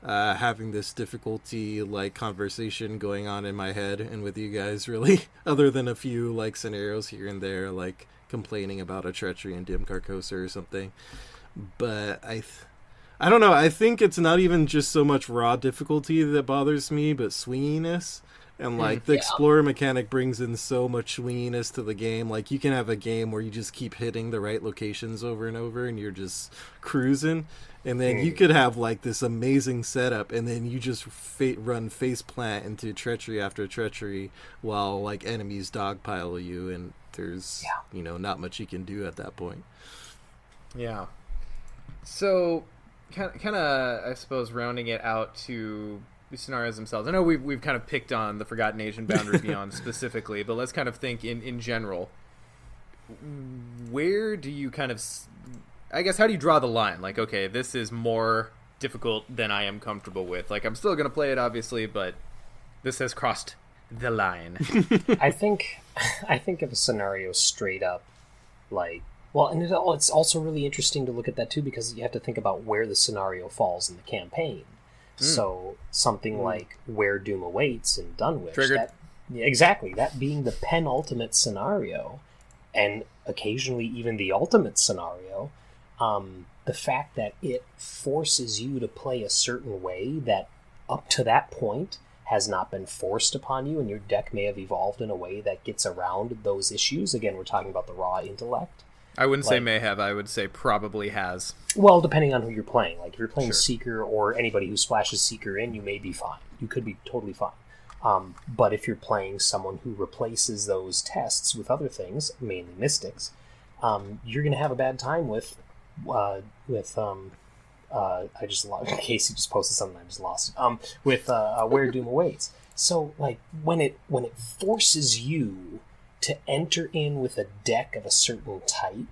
having this difficulty, like, conversation going on in my head and with you guys, really, other than a few, like, scenarios here and there, like complaining about a treachery in Dim Carcosa or something. But I don't know, I think it's not even just so much raw difficulty that bothers me, but swinginess. And, like, the explorer mechanic brings in so much swinginess to the game. Like, you can have a game where you just keep hitting the right locations over and over and you're just cruising. And then you could have, like, this amazing setup and then you just run face plant into treachery after treachery while, like, enemies dogpile you. And there's, you know, not much you can do at that point. Yeah. So, kind of, I suppose, rounding it out to the scenarios themselves. I know we've kind of picked on the Forgotten Age and Boundary Beyond specifically, but let's kind of think in general. Where do you kind of, I guess, how do you draw the line? Like, okay, this is more difficult than I am comfortable with. Like, I'm still going to play it, obviously, but this has crossed the line. I think of a scenario straight up, like, well, and it's also really interesting to look at that too, because you have to think about where the scenario falls in the campaign. So something like Where Doom Awaits in Dunwich. Exactly. That being the penultimate scenario, and occasionally even the ultimate scenario, the fact that it forces you to play a certain way that up to that point has not been forced upon you, and your deck may have evolved in a way that gets around those issues. Again, we're talking about the raw intellect. I wouldn't say may have, I would say probably has. Well, depending on who you're playing. Like, if you're playing Seeker or anybody who splashes Seeker in, you may be fine. You could be totally fine. But if you're playing someone who replaces those tests with other things, mainly mystics, you're going to have a bad time with I just lost, Casey just posted something, I just lost it. With Where Doom Awaits. So, like, when it forces you to enter in with a deck of a certain type,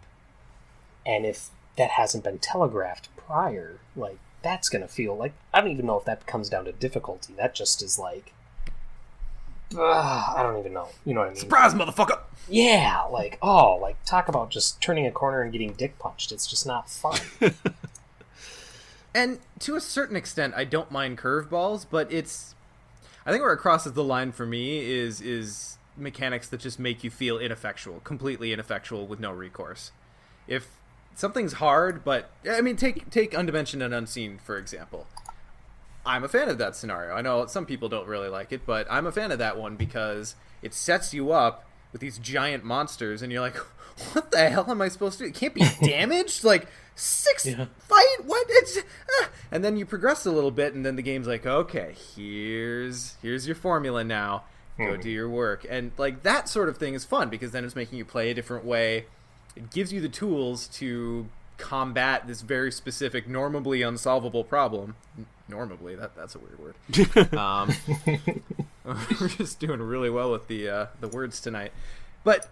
and if that hasn't been telegraphed prior, like, that's going to feel like, I don't even know if that comes down to difficulty. That just is like, I don't even know. You know what I mean? Surprise, motherfucker! Yeah, like, oh, like, talk about just turning a corner and getting dick punched. It's just not fun. And to a certain extent, I don't mind curveballs, but I think where it crosses the line for me is mechanics that just make you feel ineffectual, completely ineffectual with no recourse. If something's hard, but I mean, take Undimensioned and Unseen for example. I'm a fan of that scenario. I know some people don't really like it, but I'm a fan of that one because it sets you up with these giant monsters, and you're like, what the hell am I supposed to do? It can't be damaged? Like, 6 fight? What? And then you progress a little bit, and then the game's like, okay, here's your formula now. Go do your work. And, like, that sort of thing is fun, because then it's making you play a different way. It gives you the tools to combat this very specific, normally unsolvable problem. Normally, that's a weird word. We're just doing really well with the words tonight. But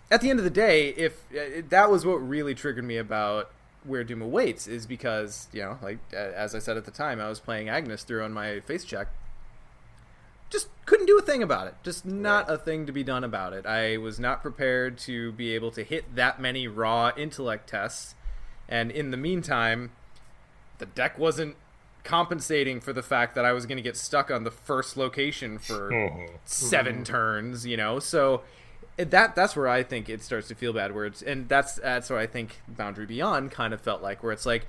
at the end of the day, if that was what really triggered me about Where Doom Awaits, is because, you know, like, as I said at the time, I was playing Agnes through on my face check. Just couldn't do a thing about it. Just not a thing to be done about it. I was not prepared to be able to hit that many raw intellect tests. And in the meantime, the deck wasn't compensating for the fact that I was going to get stuck on the first location for 7 turns, you know? So that's where I think it starts to feel bad. And that's where I think Boundary Beyond kind of felt like, where it's like,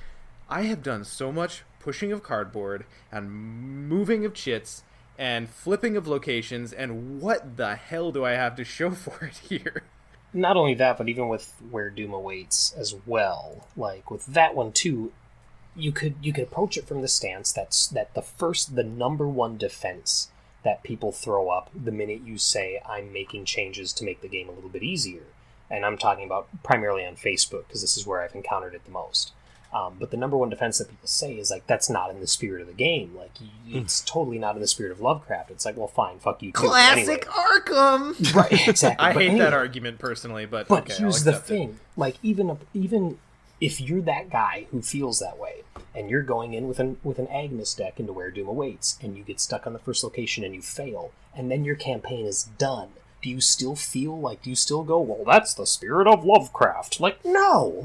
I have done so much pushing of cardboard and moving of chits and flipping of locations, and what the hell do I have to show for it here? not only that, but even with Where Doom Awaits as well, like with that one too, you could approach it from the stance that the number one defense that people throw up the minute you say I'm making changes to make the game a little bit easier, and I'm talking about primarily on Facebook because this is where I've encountered it the most. But the number one defense that people say is like, that's not in the spirit of the game. Like, it's totally not in the spirit of Lovecraft. It's like, well, fine, fuck you too. Classic Arkham! Right, exactly. I hate that argument personally, but okay, here's the thing. Like, even if you're that guy who feels that way, and you're going in with an Agnes deck into Where Doom Awaits, and you get stuck on the first location and you fail, and then your campaign is done, do you still go, well, that's the spirit of Lovecraft? Like, no!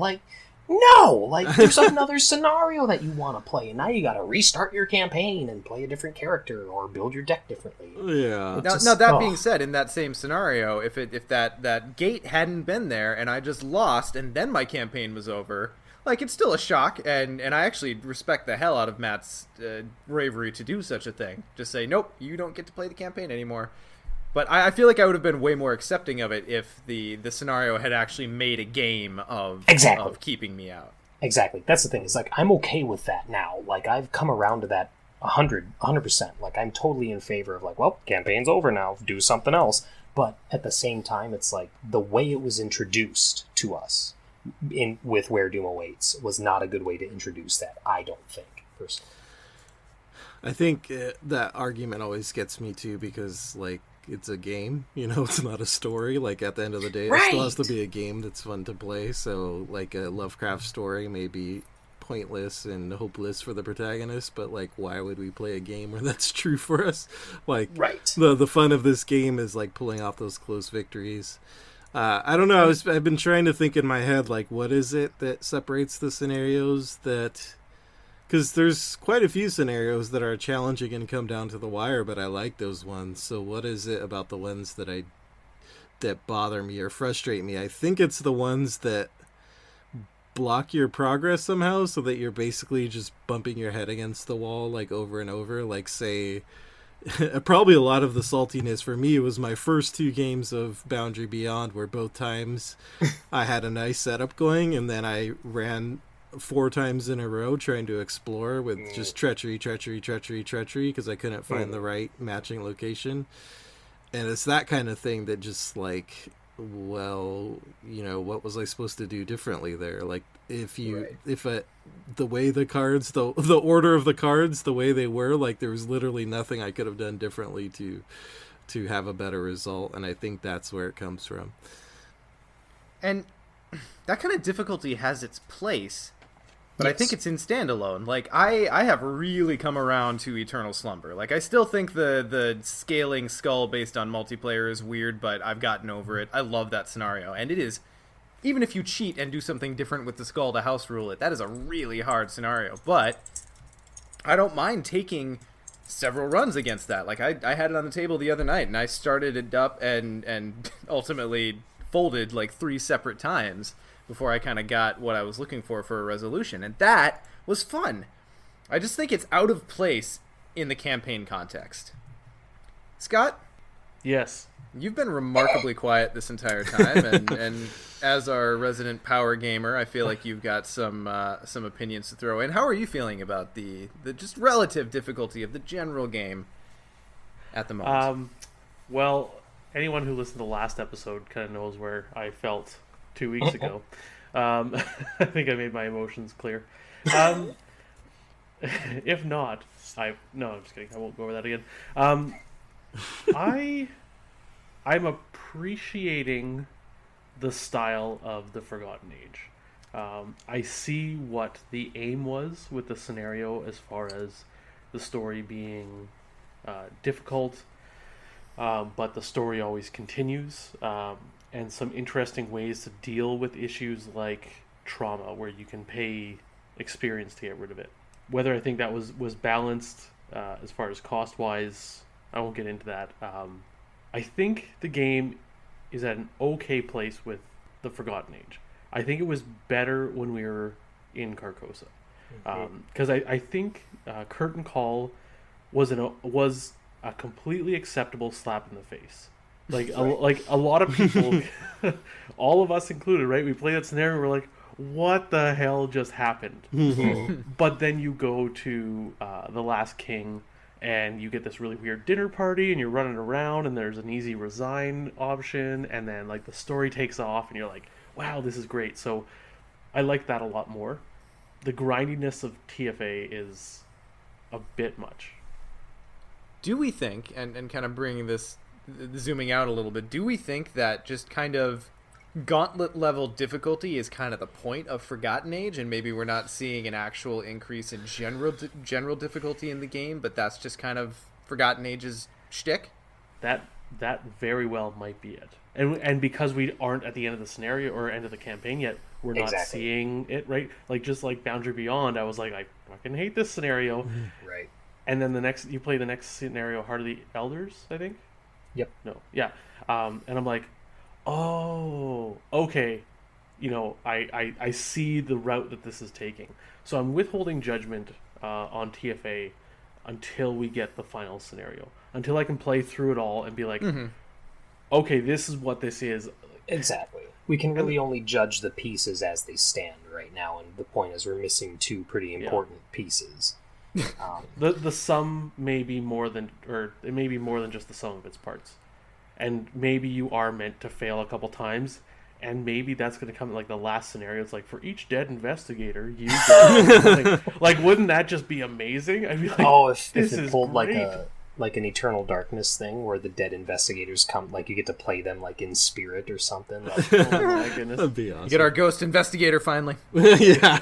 There's another scenario that you want to play, and now you gotta restart your campaign and play a different character or build your deck differently. Yeah. Now that being said, in that same scenario, if that gate hadn't been there and I just lost and then my campaign was over, like, it's still a shock, and I actually respect the hell out of Matt's bravery to do such a thing. Just say, nope, you don't get to play the campaign anymore. But I feel like I would have been way more accepting of it if the scenario had actually made a game of keeping me out. Exactly. That's the thing. It's like, I'm okay with that now. Like, I've come around to that 100%. Like, I'm totally in favor of, like, well, campaign's over now, do something else. But at the same time, it's like, the way it was introduced to us with Where Doom Awaits was not a good way to introduce that, I don't think, personally. I think that argument always gets me, too, because, like, it's a game, it's not a story. Like, at the end of the day, it still has to be a game that's fun to play. So, like, a Lovecraft story may be pointless and hopeless for the protagonist, but, like, why would we play a game where that's true for us? Like, the fun of this game is, like, pulling off those close victories. I don't know, I've been trying to think in my head, like, what is it that separates the scenarios that... Because there's quite a few scenarios that are challenging and come down to the wire, but I like those ones. So what is it about the ones that bother me or frustrate me? I think it's the ones that block your progress somehow, so that you're basically just bumping your head against the wall, like, over and over. Like, say, probably a lot of the saltiness for me was my first 2 games of Boundary Beyond, where both times I had a nice setup going, and then I ran 4 times in a row trying to explore with just treachery, because I couldn't find the right matching location. And it's that kind of thing that just, like, well, what was I supposed to do differently there? Like, the way the cards, the order of the cards, the way they were, like, there was literally nothing I could have done differently to have a better result. And I think that's where it comes from. And that kind of difficulty has its place, but yes. I think it's in standalone. Like, I have really come around to Eternal Slumber. Like, I still think the scaling skull based on multiplayer is weird, but I've gotten over it. I love that scenario. And it is, even if you cheat and do something different with the skull to house rule it, that is a really hard scenario. But I don't mind taking several runs against that. Like, I had it on the table the other night, and I started it up and ultimately folded like 3 separate times before I kind of got what I was looking for a resolution. And that was fun. I just think it's out of place in the campaign context. Scott? Yes. You've been remarkably quiet this entire time, and as our resident power gamer, I feel like you've got some opinions to throw in. How are you feeling about the just relative difficulty of the general game at the moment? Well, anyone who listened to the last episode kind of knows where I felt 2 weeks ago. I think I made my emotions clear. If not, I'm just kidding. I won't go over that again. I'm appreciating the style of the Forgotten Age. I see what the aim was with the scenario as far as the story being difficult, but the story always continues, and some interesting ways to deal with issues like trauma, where you can pay experience to get rid of it. Whether I think that was balanced as far as cost-wise, I won't get into that. I think the game is at an okay place with the Forgotten Age. I think it was better when we were in Carcosa. Because I think Curtain Call was a completely acceptable slap in the face. Like a lot of people, all of us included, right? We play that scenario. We're like, what the hell just happened? But then you go to the Last King, and you get this really weird dinner party, and you're running around, and there's an easy resign option, and then like the story takes off, and you're like, wow, this is great. So I like that a lot more. The grindiness of TFA is a bit much. Do we think, and kind of bringing this, zooming out a little bit, do we think that just kind of gauntlet level difficulty is kind of the point of Forgotten Age, and maybe we're not seeing an actual increase in general difficulty in the game, but that's just kind of Forgotten Age's shtick? That very well might be it. And because we aren't at the end of the scenario or end of the campaign yet, we're not seeing it, right? Like, just like Boundary Beyond, I was like, I fucking hate this scenario. Right. And then you play the next scenario, Heart of the Elders, I think? Yep. No. Yeah. And I'm like, oh, okay. I see the route that this is taking. So I'm withholding judgment on TFA until we get the final scenario. Until I can play through it all and be like, okay, this is what this is. Exactly. We can really only judge the pieces as they stand right now, and the point is we're missing two pretty important pieces. The sum may be more than, or it may be more than just the sum of its parts. And maybe you are meant to fail a couple times, and maybe that's going to come like the last scenario. It's like, for each dead investigator, you get like, wouldn't that just be amazing? I'd be like, if it pulled like an Eternal Darkness thing where the dead investigators come, like you get to play them like in spirit or something. Like, oh my goodness, that'd be awesome. You get our ghost investigator finally. Yeah.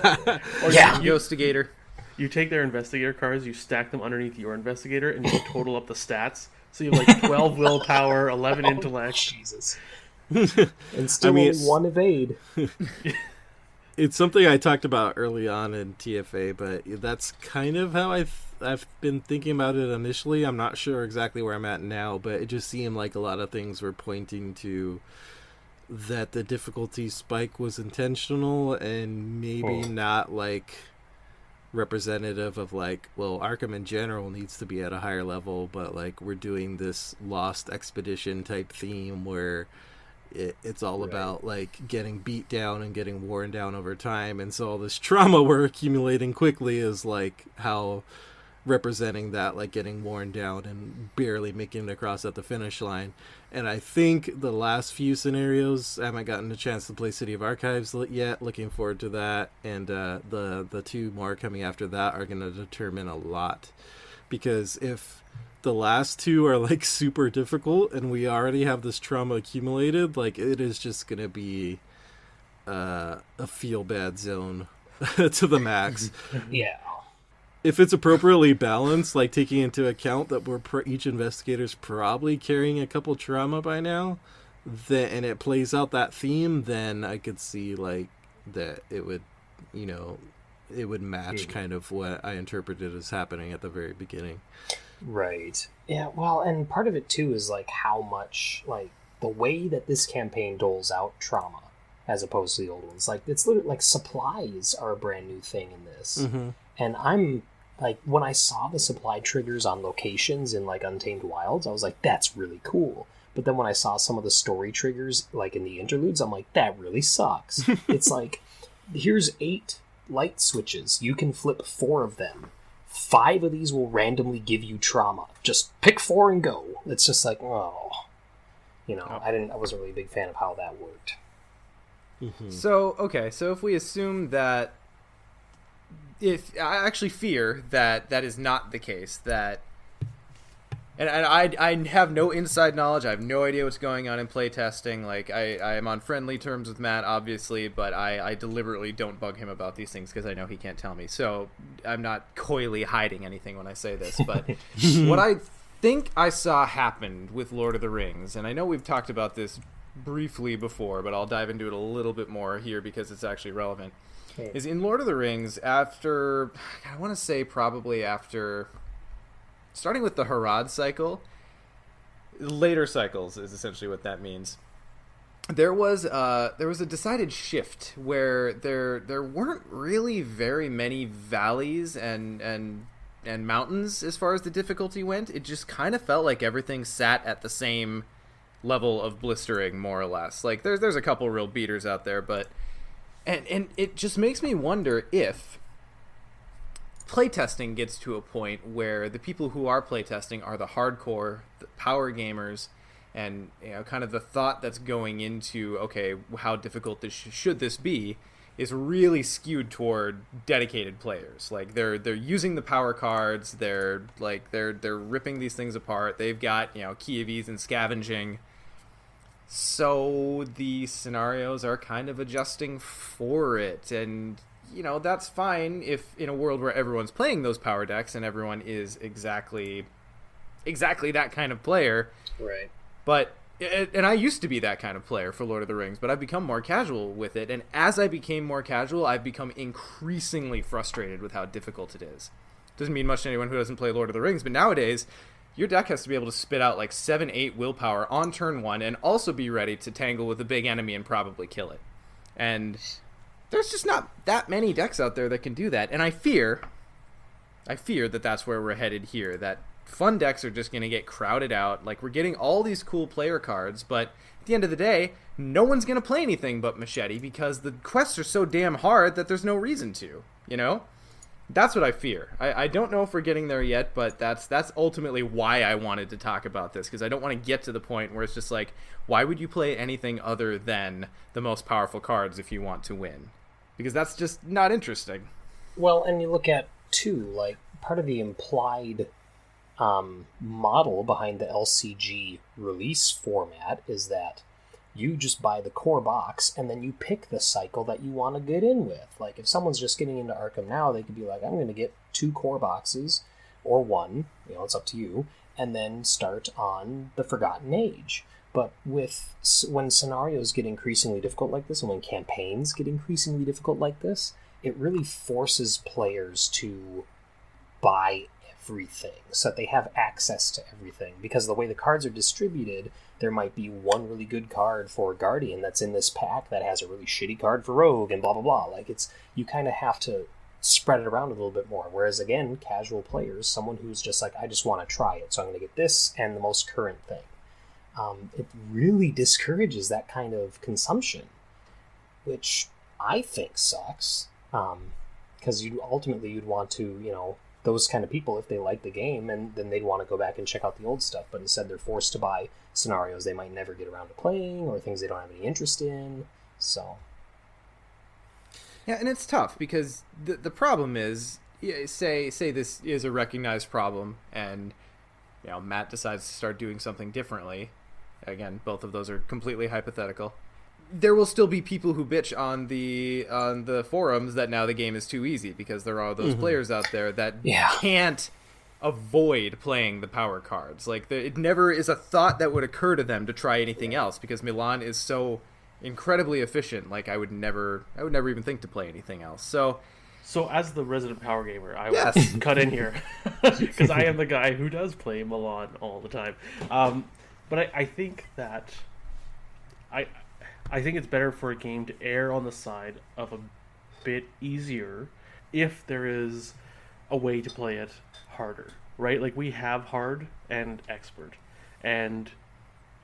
Or ghostigator. You take their investigator cards, you stack them underneath your investigator, and you total up the stats. So you have like 12 willpower, 11 intellect. Jesus. And still only one evade. It's something I talked about early on in TFA, but that's kind of how I've been thinking about it initially. I'm not sure exactly where I'm at now, but it just seemed like a lot of things were pointing to that the difficulty spike was intentional and maybe not like representative of like, well, Arkham in general needs to be at a higher level, but like we're doing this Lost Expedition type theme where it's all about like getting beat down and getting worn down over time, and so all this trauma we're accumulating quickly is like how representing that, like getting worn down and barely making it across at the finish line. And I think the last few scenarios, I haven't gotten a chance to play City of Archives yet. Looking forward to that, and the two more coming after that are going to determine a lot, because if the last two are like super difficult and we already have this trauma accumulated, like it is just going to be a feel bad zone to the max. Yeah. If it's appropriately balanced, like taking into account that each investigator's probably carrying a couple trauma by now, and it plays out that theme, then I could see like that it would, it would match kind of what I interpreted as happening at the very beginning. Right. Yeah, well, and part of it too is like how much, like the way that this campaign doles out trauma as opposed to the old ones. Like it's literally like supplies are a brand new thing in this. And I'm like, when I saw the supply triggers on locations in like Untamed Wilds, I was like, that's really cool. But then when I saw some of the story triggers like in the interludes, I'm like, that really sucks. It's like, here's 8 light switches. You can flip 4 of them. 5 of these will randomly give you trauma. Just pick 4 and go. It's just like, I wasn't really a big fan of how that worked. So if we assume that, if I actually fear that is not the case, that, and I have no inside knowledge, I have no idea what's going on in playtesting, like I am on friendly terms with Matt, obviously, but I deliberately don't bug him about these things because I know he can't tell me, so I'm not coyly hiding anything when I say this, but what I think I saw happen with Lord of the Rings, and I know we've talked about this briefly before, but I'll dive into it a little bit more here because it's actually relevant, is in Lord of the Rings, after, I want to say probably after, starting with the Harad cycle, later cycles is essentially what that means. There was a decided shift where there weren't really very many valleys and mountains as far as the difficulty went. It just kind of felt like everything sat at the same level of blistering, more or less. Like there's a couple real beaters out there, but and it just makes me wonder if playtesting gets to a point where the people who are playtesting are the hardcore, the power gamers, and kind of the thought that's going into, okay, how difficult this should this be, is really skewed toward dedicated players. Like they're using the power cards, they're ripping these things apart. They've got key of ease and scavenging. So the scenarios are kind of adjusting for it, and that's fine if in a world where everyone's playing those power decks and everyone is exactly that kind of player. Right. But and I used to be that kind of player for Lord of the Rings, but I've become more casual with it, and as I became more casual, I've become increasingly frustrated with how difficult it is. Doesn't mean much to anyone who doesn't play Lord of the Rings, but nowadays your deck has to be able to spit out like 7-8 willpower on turn 1 and also be ready to tangle with a big enemy and probably kill it. And there's just not that many decks out there that can do that, and I fear that that's where we're headed here, that fun decks are just going to get crowded out. Like, we're getting all these cool player cards, but at the end of the day, no one's going to play anything but Machete because the quests are so damn hard that there's no reason to, That's what I fear. I don't know if we're getting there yet, but that's ultimately why I wanted to talk about this, because I don't want to get to the point where it's just like, why would you play anything other than the most powerful cards if you want to win? Because that's just not interesting. Well, and you look at, too, like, part of the implied model behind the LCG release format is that you just buy the core box and then you pick the cycle that you want to get in with. Like, if someone's just getting into Arkham now, they could be like, I'm going to get 2 core boxes, or 1, it's up to you, and then start on the Forgotten Age. But when scenarios get increasingly difficult like this, and when campaigns get increasingly difficult like this, it really forces players to buy everything so that they have access to everything. Because the way the cards are distributed, there might be one really good card for Guardian that's in this pack that has a really shitty card for Rogue, and blah blah blah. Like, you kind of have to spread it around a little bit more. Whereas again, casual players, someone who's just like, I just want to try it, so I'm going to get this and the most current thing. It really discourages that kind of consumption, which I think sucks. Because you'd want to, those kind of people, if they like the game, and then they'd want to go back and check out the old stuff, but instead they're forced to buy scenarios they might never get around to playing, or things they don't have any interest in. So yeah, and it's tough because the problem is, say this is a recognized problem, and Matt decides to start doing something differently. Again, both of those are completely hypothetical. There will still be people who bitch on the forums that now the game is too easy, because there are those players out there that can't avoid playing the power cards. Like, it never is a thought that would occur to them to try anything else, because Milan is so incredibly efficient. Like, I would never even think to play anything else. So as the resident power gamer, I will cut in here, because I am the guy who does play Milan all the time. But I think that I think it's better for a game to err on the side of a bit easier if there is a way to play it harder, right? Like, we have hard and expert, and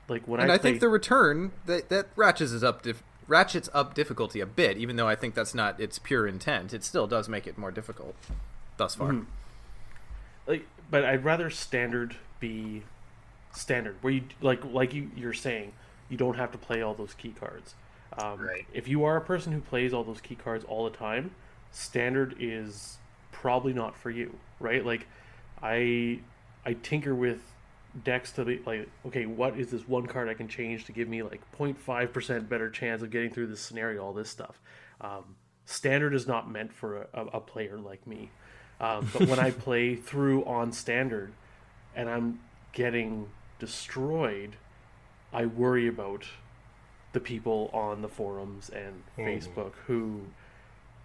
like when I think the return that ratchets up difficulty a bit, even though I think that's not its pure intent. It still does make it more difficult thus far. But I'd rather standard be standard, where you you're saying, you don't have to play all those key cards. Right. If you are a person who plays all those key cards all the time, standard is probably not for you, right? Like, I tinker with decks to be like, okay, what is this one card I can change to give me like 0.5% better chance of getting through this scenario, all this stuff. Standard is not meant for a player like me. But when I play through on standard and I'm getting destroyed, I worry about the people on the forums and Facebook who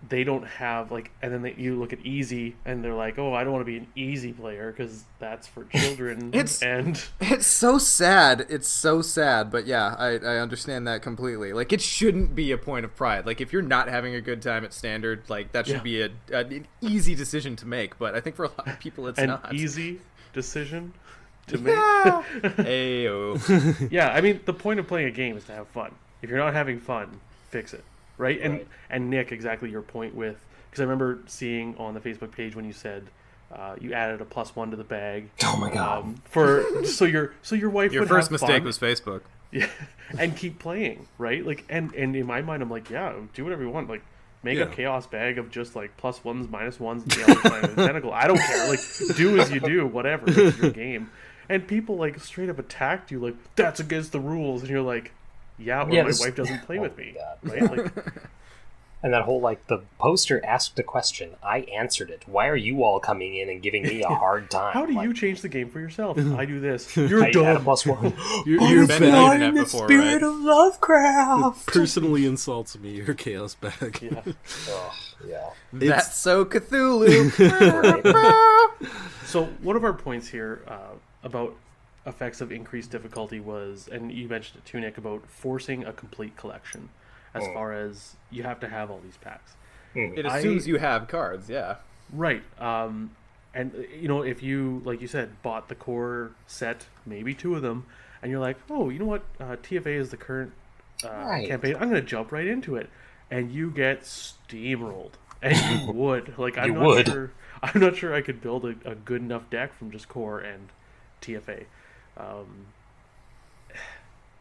they don't have, like, and then you look at easy and they're like, oh, I don't want to be an easy player because that's for children. It's so sad. It's so sad. But yeah, I understand that completely. Like, it shouldn't be a point of pride. Like, if you're not having a good time at standard, like, that should be an easy decision to make. But I think for a lot of people, it's not. An easy decision to me. Ayo. Yeah, I mean, the point of playing a game is to have fun. If you're not having fun, fix it, right? And Nick, exactly your point with, because I remember seeing on the Facebook page when you said you added a +1 to the bag. Oh my god! So your wife Your would first have mistake fun, was Facebook. yeah, and keep playing, right? Like, and in my mind, I'm like, yeah, do whatever you want, like. Make a chaos bag of just like +1s, -1s, and the other side is identical. I don't care. Like, do as you do, whatever. It's your game. And people like straight up attacked you, like, that's against the rules, and you're like, yeah, or my wife doesn't play with me, right? Like, and that whole like the poster asked a question, I answered it. Why are you all coming in and giving me a hard time? how do you change the game for yourself? I do this. You're I add a dumb. +1. You've been on the internet the before, spirit right? of Lovecraft. Personally insults me, your chaos bag. Yeah. Oh, yeah. That's so Cthulhu. So one of our points here about effects of increased difficulty was, and you mentioned it too, Nick, about forcing a complete collection. As far as you have to have all these packs. It assumes you have cards, yeah. Right. And, you know, if you, like you said, bought the core set, maybe 2 of them, and you're like, oh, you know what, TFA is the current campaign, I'm going to jump right into it. And you get steamrolled. And you would. Like, I'm not sure I could build a good enough deck from just core and TFA.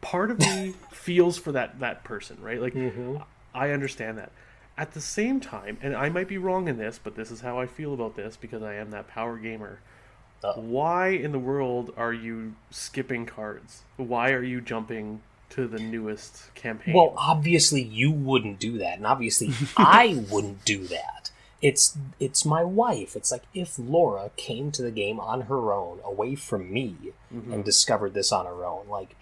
Part of me feels for that person, right? Like, I understand that. At the same time, and I might be wrong in this, but this is how I feel about this because I am that power gamer. Why in the world are you skipping cards? Why are you jumping to the newest campaign? Well, obviously you wouldn't do that, and obviously I wouldn't do that. It's my wife. It's like if Laura came to the game on her own, away from me, and discovered this on her own. Like,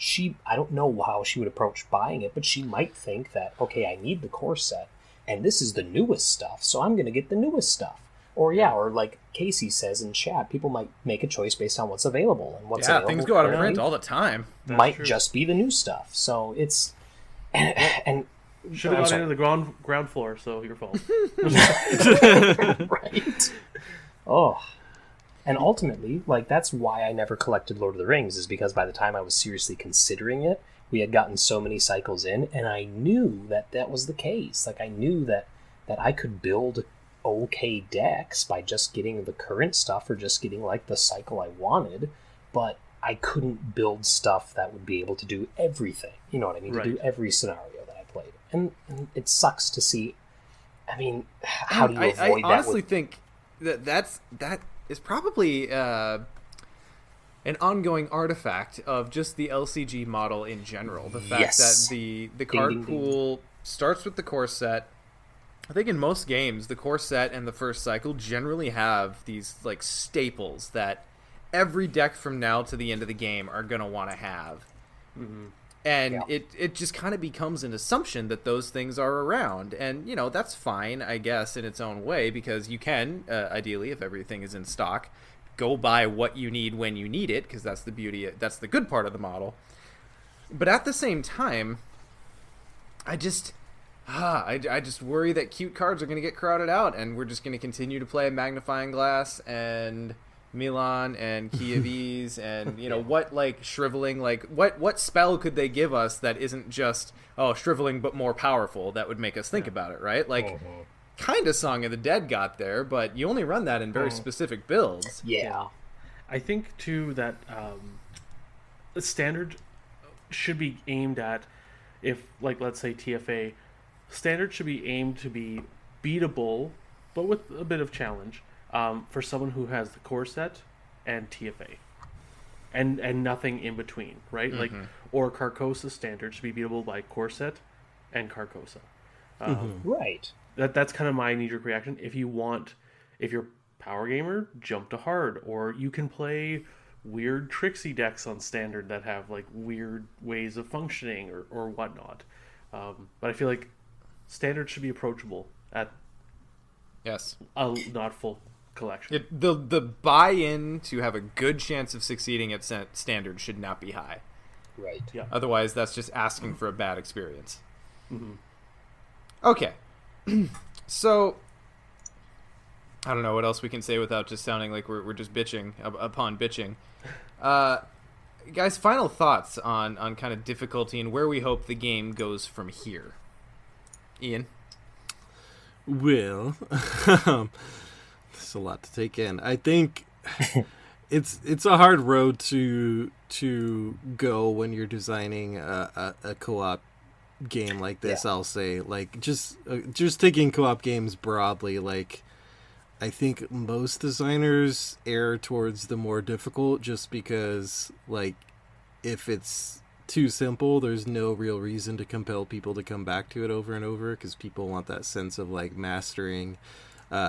I don't know how she would approach buying it, but she might think that, okay, I need the core set, and this is the newest stuff, so I'm going to get the newest stuff. Or like Casey says in chat, people might make a choice based on what's available, and what's available things go out of print all the time. Might just be the new stuff. So it's and should have gone into the ground floor, so your fault. Right. Oh. And ultimately, like, that's why I never collected Lord of the Rings, is because by the time I was seriously considering it, we had gotten so many cycles in, and I knew that was the case. Like, I knew that I could build okay decks by just getting the current stuff or just getting, like, the cycle I wanted, but I couldn't build stuff that would be able to do everything. You know what I mean? Right. To do every scenario that I played. And it sucks to see. I mean, how do you avoid that? I honestly think that is probably an ongoing artifact of just the LCG model in general. The fact that the card pool starts with the core set. I think in most games, the core set and the first cycle generally have these like staples that every deck from now to the end of the game are going to want to have. And it just kind of becomes an assumption that those things are around. And, you know, that's fine, I guess, in its own way, because you can, ideally, if everything is in stock, go buy what you need when you need it, because that's the beauty, that's the good part of the model. But at the same time, I just worry that cute cards are going to get crowded out, and we're just going to continue to play Magnifying Glass and Milan and Key of Ease and, you know, what, like, Shriveling, like, what spell could they give us that isn't just, Shriveling but more powerful, that would make us think about it, right? Like, kind of Song of the Dead got there, but you only run that in very specific builds. Yeah. I think, too, that the standard should be aimed at, if, like, let's say TFA, standard should be aimed to be beatable, but with a bit of challenge. For someone who has the core set and TFA, and nothing in between, right? Like, or Carcosa standard should be beatable by core set and Carcosa. Right. That's kind of my knee-jerk reaction. If you're power gamer, jump to hard, or you can play weird tricksy decks on standard that have like weird ways of functioning or whatnot. But I feel like standard should be approachable at a not full collection. The buy-in to have a good chance of succeeding at standard should not be high. Right. Yeah. Otherwise, that's just asking for a bad experience. Okay. So, I don't know what else we can say without just sounding like we're just bitching upon bitching. Guys, final thoughts on kind of difficulty and where we hope the game goes from here. Ian? Well, there's a lot to take in. I think it's a hard road to go when you're designing a co-op game like this. I'll say, like, just taking co-op games broadly, like, I think most designers err towards the more difficult just because, like, if it's too simple, there's no real reason to compel people to come back to it over and over, because people want that sense of, like, mastering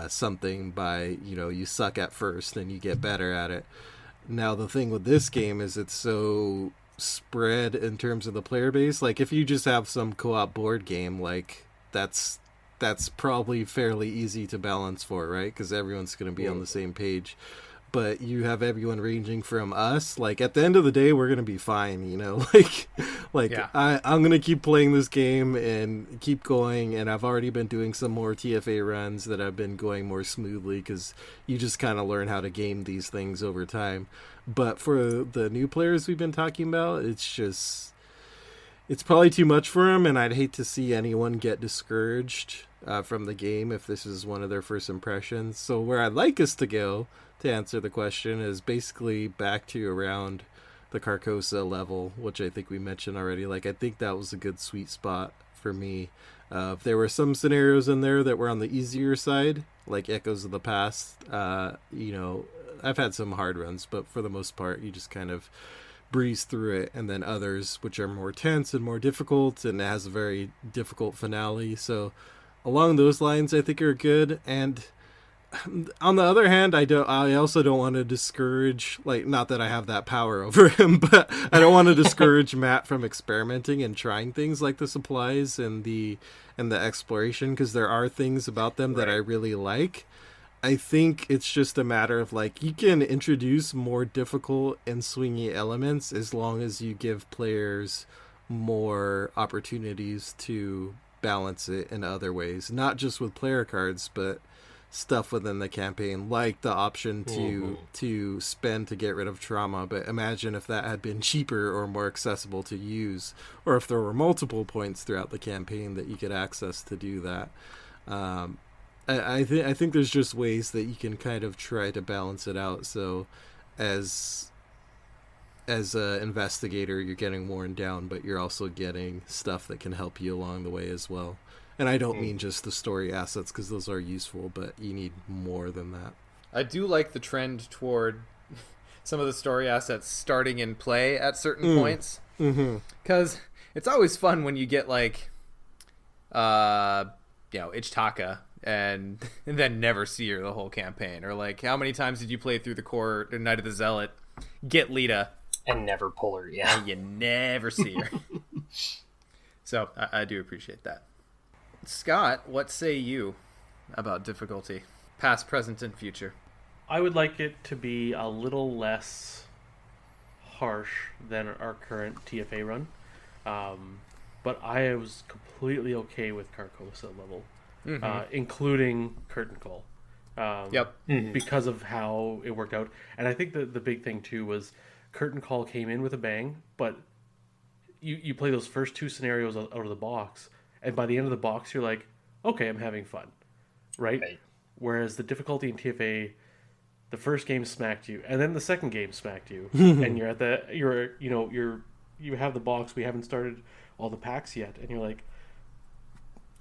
something by, you suck at first and you get better at it. Now, the thing with this game is it's so spread in terms of the player base. Like, if you just have some co-op board game, like, that's probably fairly easy to balance for, right? Because everyone's going to be on the same page. But you have everyone ranging from us. Like, at the end of the day, we're going to be fine, I'm going to keep playing this game and keep going. And I've already been doing some more TFA runs that have been going more smoothly because you just kind of learn how to game these things over time. But for the new players we've been talking about, it's probably too much for them, and I'd hate to see anyone get discouraged from the game if this is one of their first impressions. So where I'd like us to go, to answer the question, is basically back to around the Carcosa level, which I think we mentioned already. Like, I think that was a good sweet spot for me. If there were some scenarios in there that were on the easier side, like Echoes of the Past, I've had some hard runs, but for the most part, you just kind of breeze through it, and then others which are more tense and more difficult, and it has a very difficult finale. So along those lines, I think are good. And on the other hand, I also don't want to discourage, like, not that I have that power over him, but I don't want to discourage Matt from experimenting and trying things like the supplies and the exploration, because there are things about them that I really like. I think it's just a matter of, like, you can introduce more difficult and swingy elements as long as you give players more opportunities to balance it in other ways, not just with player cards, but stuff within the campaign, like the option to spend to get rid of trauma. But imagine if that had been cheaper or more accessible to use, or if there were multiple points throughout the campaign that you could access to do that. I think there's just ways that you can kind of try to balance it out. So as an investigator, you're getting worn down, but you're also getting stuff that can help you along the way as well. And I don't mean just the story assets, because those are useful, but you need more than that. I do like the trend toward some of the story assets starting in play at certain points. Because it's always fun when you get, like, Ichitaka, and then never see her the whole campaign. Or, like, how many times did you play through the core Night of the Zealot, get Lita, and never pull her, and you never see her. So I do appreciate that. Scott, what say you about difficulty, past, present, and future? I would like it to be a little less harsh than our current TFA run, but I was completely okay with Carcosa level, including Curtain Call. Because of how it worked out. And I think the big thing too was Curtain Call came in with a bang, but you play those first two scenarios out of the box, and by the end of the box you're like, okay, I'm having fun, right? Whereas the difficulty in TFA, the first game smacked you, and then the second game smacked you, and you have the box, we haven't started all the packs yet, and you're like,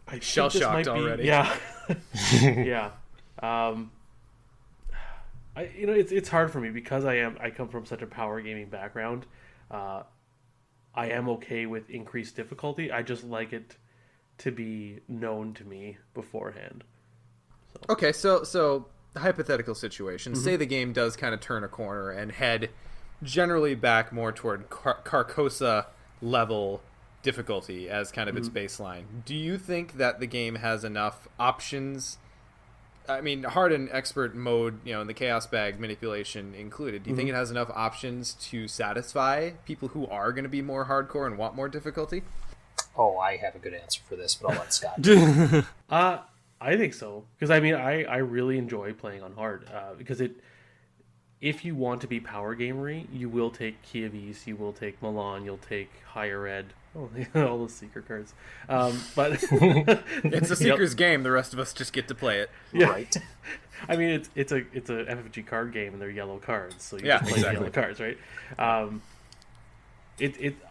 I shell shocked already. Yeah. Yeah. It's hard for me because I come from such a power gaming background. I am okay with increased difficulty. I just like it to be known to me beforehand. Okay, so hypothetical situation. Say the game does kind of turn a corner and head generally back more toward Carcosa level difficulty as kind of its baseline. Do you think that the game has enough options? I mean, hard and expert mode, in the chaos bag manipulation included. Do you think it has enough options to satisfy people who are going to be more hardcore and want more difficulty? Oh, I have a good answer for this, but I'll let Scott do it. I think so, because I mean, I really enjoy playing on hard because if you want to be power gamery, you will take Kievis, you will take Milan, you'll take Higher Ed, oh, all those seeker cards. But It's a seeker's game. The rest of us just get to play it. yeah. Right. I mean, it's a FFG card game, and they're yellow cards, so you Yeah, just play exactly. yellow cards, right?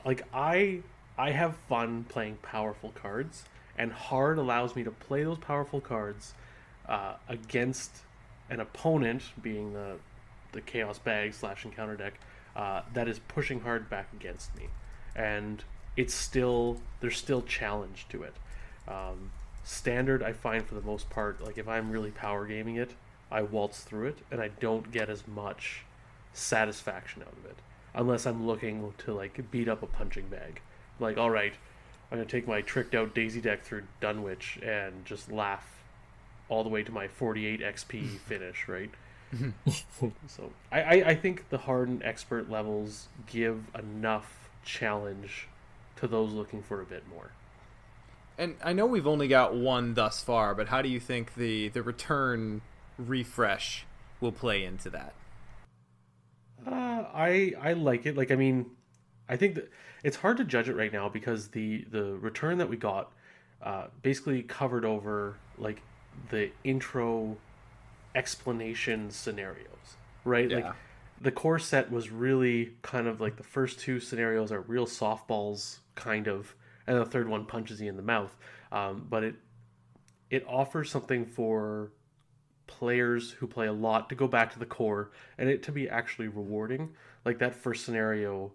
Like I have fun playing powerful cards, and hard allows me to play those powerful cards against an opponent, being the Chaos Bag / Encounter deck, that is pushing hard back against me, and there's still challenge to it. Standard, I find for the most part, like if I'm really power gaming it, I waltz through it, and I don't get as much satisfaction out of it unless I'm looking to like beat up a punching bag. Like, all right, I'm gonna take my tricked out Daisy deck through Dunwich and just laugh all the way to my 48 XP finish, right? So I think the hard and expert levels give enough challenge to those looking for a bit more. And I know we've only got one thus far, but how do you think the return refresh will play into that? I like it. Like, I mean, I think that it's hard to judge it right now because the return that we got basically covered over like the intro explanation scenarios, right? Yeah. Like the core set was really kind of like the first two scenarios are real softballs, kind of, and the third one punches you in the mouth. But it offers something for players who play a lot to go back to the core and it to be actually rewarding. Like that first scenario,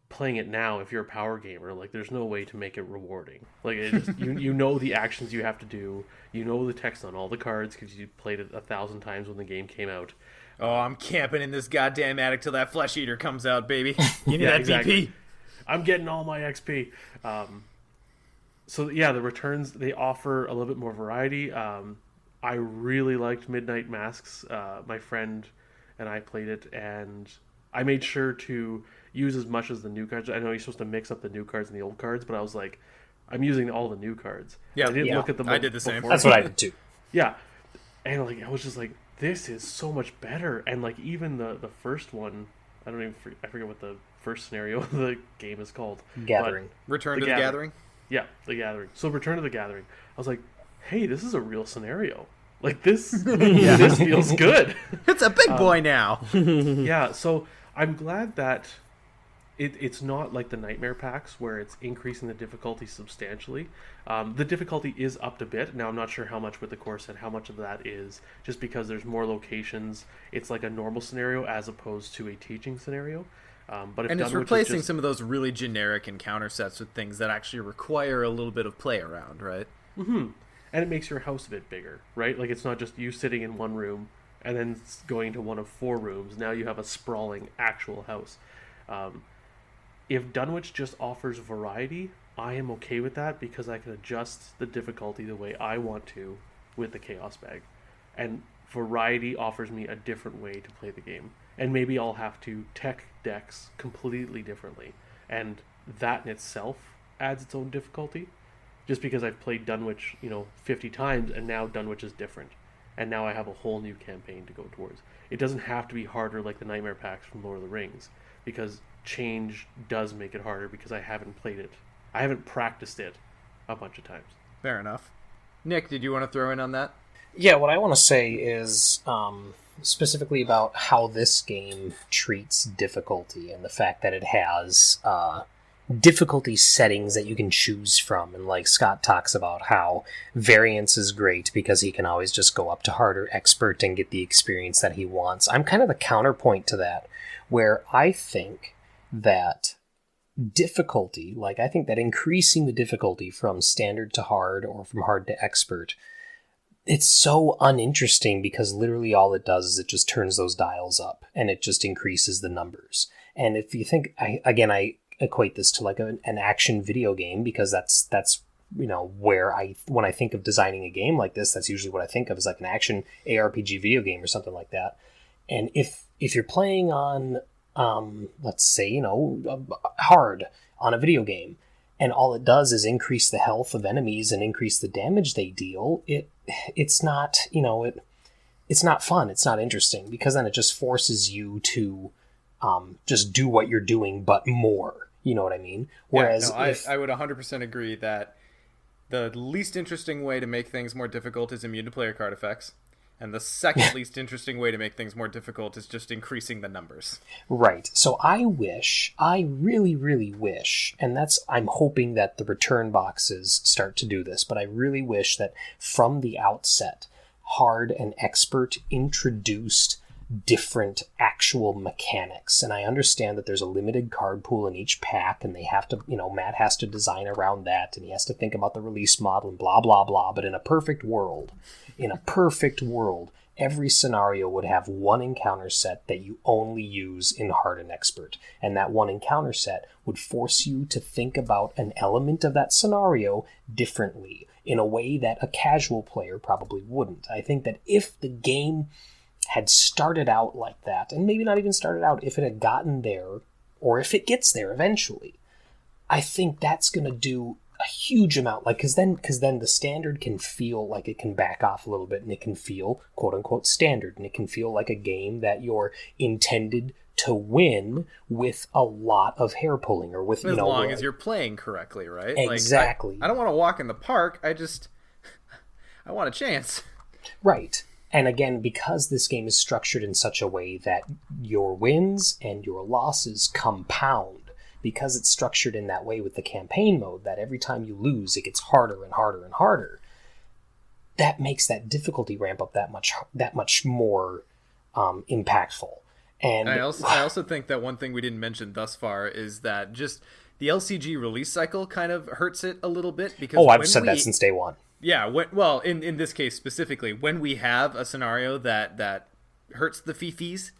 playing it now, if you're a power gamer, like there's no way to make it rewarding. Like it just, you know the actions you have to do, you know the text on all the cards because you played it 1,000 times when the game came out. Oh, I'm camping in this goddamn attic till that flesh eater comes out, baby. You need Yeah, that exactly. VP. I'm getting all my XP. So yeah, the returns, they offer a little bit more variety. I really liked Midnight Masks. My friend and I played it, and I made sure to use as much as the new cards. I know you're supposed to mix up the new cards and the old cards, but I was like, I'm using all the new cards. Yeah, I didn't yeah. look at them. I did the same. before. That's what I did too. Yeah, and like I was just like, this is so much better. And like even the first one, I forget what the first scenario of the game is called. Gathering. Return The to the Gathering. gathering. Yeah, the Gathering. So Return to the Gathering. I was like, hey, this is a real scenario. Like this, this feels good. It's a big boy now. Yeah, so I'm glad that it's not like the Nightmare packs where it's increasing the difficulty substantially. The difficulty is upped a bit. Now I'm not sure how much with the core set, how much of that is just because there's more locations. It's like a normal scenario as opposed to a teaching scenario. But if And it's Dunwich is replacing just, some of those really generic encounter sets with things that actually require a little bit of play around, right? and it makes your house a bit bigger, right? Like it's not just you sitting in one room and then going to one of 4 rooms. Now you have a sprawling actual house. If Dunwich just offers variety, I am okay with that because I can adjust the difficulty the way I want to with the Chaos Bag. And variety offers me a different way to play the game. And maybe I'll have to tech decks completely differently. And that in itself adds its own difficulty. Just because I've played Dunwich, 50 times, and now Dunwich is different. And now I have a whole new campaign to go towards. It doesn't have to be harder like the Nightmare packs from Lord of the Rings, because change does make it harder because I haven't played it. I haven't practiced it a bunch of times. Fair enough. Nick, did you want to throw in on that? Yeah, what I want to say is specifically about how this game treats difficulty and the fact that it has difficulty settings that you can choose from. And like Scott talks about how variance is great because he can always just go up to harder expert and get the experience that he wants. I'm kind of the counterpoint to that, where I think that difficulty, like I think that increasing the difficulty from standard to hard or from hard to expert, it's so uninteresting because literally all it does is it just turns those dials up and it just increases the numbers. And if you think, I equate this to like an action video game because that's where when I think of designing a game like this, that's usually what I think of, is like an action ARPG video game or something like that. And if you're playing on let's say hard on a video game, and all it does is increase the health of enemies and increase the damage they deal, it's not, it's not fun. It's not interesting, because then it just forces you to just do what you're doing, but more. You know what I mean? Whereas I would 100% agree that the least interesting way to make things more difficult is immune to player card effects. And the second least interesting way to make things more difficult is just increasing the numbers. Right. So I really, really wish, and I'm hoping that the return boxes start to do this, but I really wish that from the outset, Hard and Expert introduced different actual mechanics. And I understand that there's a limited card pool in each pack, and they have to, Matt has to design around that, and he has to think about the release model and blah, blah, blah. But in a perfect world, every scenario would have one encounter set that you only use in Hard and Expert. And that one encounter set would force you to think about an element of that scenario differently, in a way that a casual player probably wouldn't. I think that if the game had started out like that, and maybe not even started out, if it had gotten there, or if it gets there eventually, I think that's going to do a huge amount. Because then the standard can feel like it can back off a little bit, and it can feel quote unquote standard, and it can feel like a game that you're intended to win with a lot of hair pulling, or with as long as you're playing correctly, right? Exactly. Like, I don't want to walk in the park. I want a chance. Right. And again, because this game is structured in such a way that your wins and your losses compound, because it's structured in that way with the campaign mode, that every time you lose, it gets harder and harder and harder, that makes that difficulty ramp up that much more impactful. And I also think that one thing we didn't mention thus far is that just the LCG release cycle kind of hurts it a little bit, because I've said that since day one. Yeah, in this case specifically, when we have a scenario that hurts the fifis,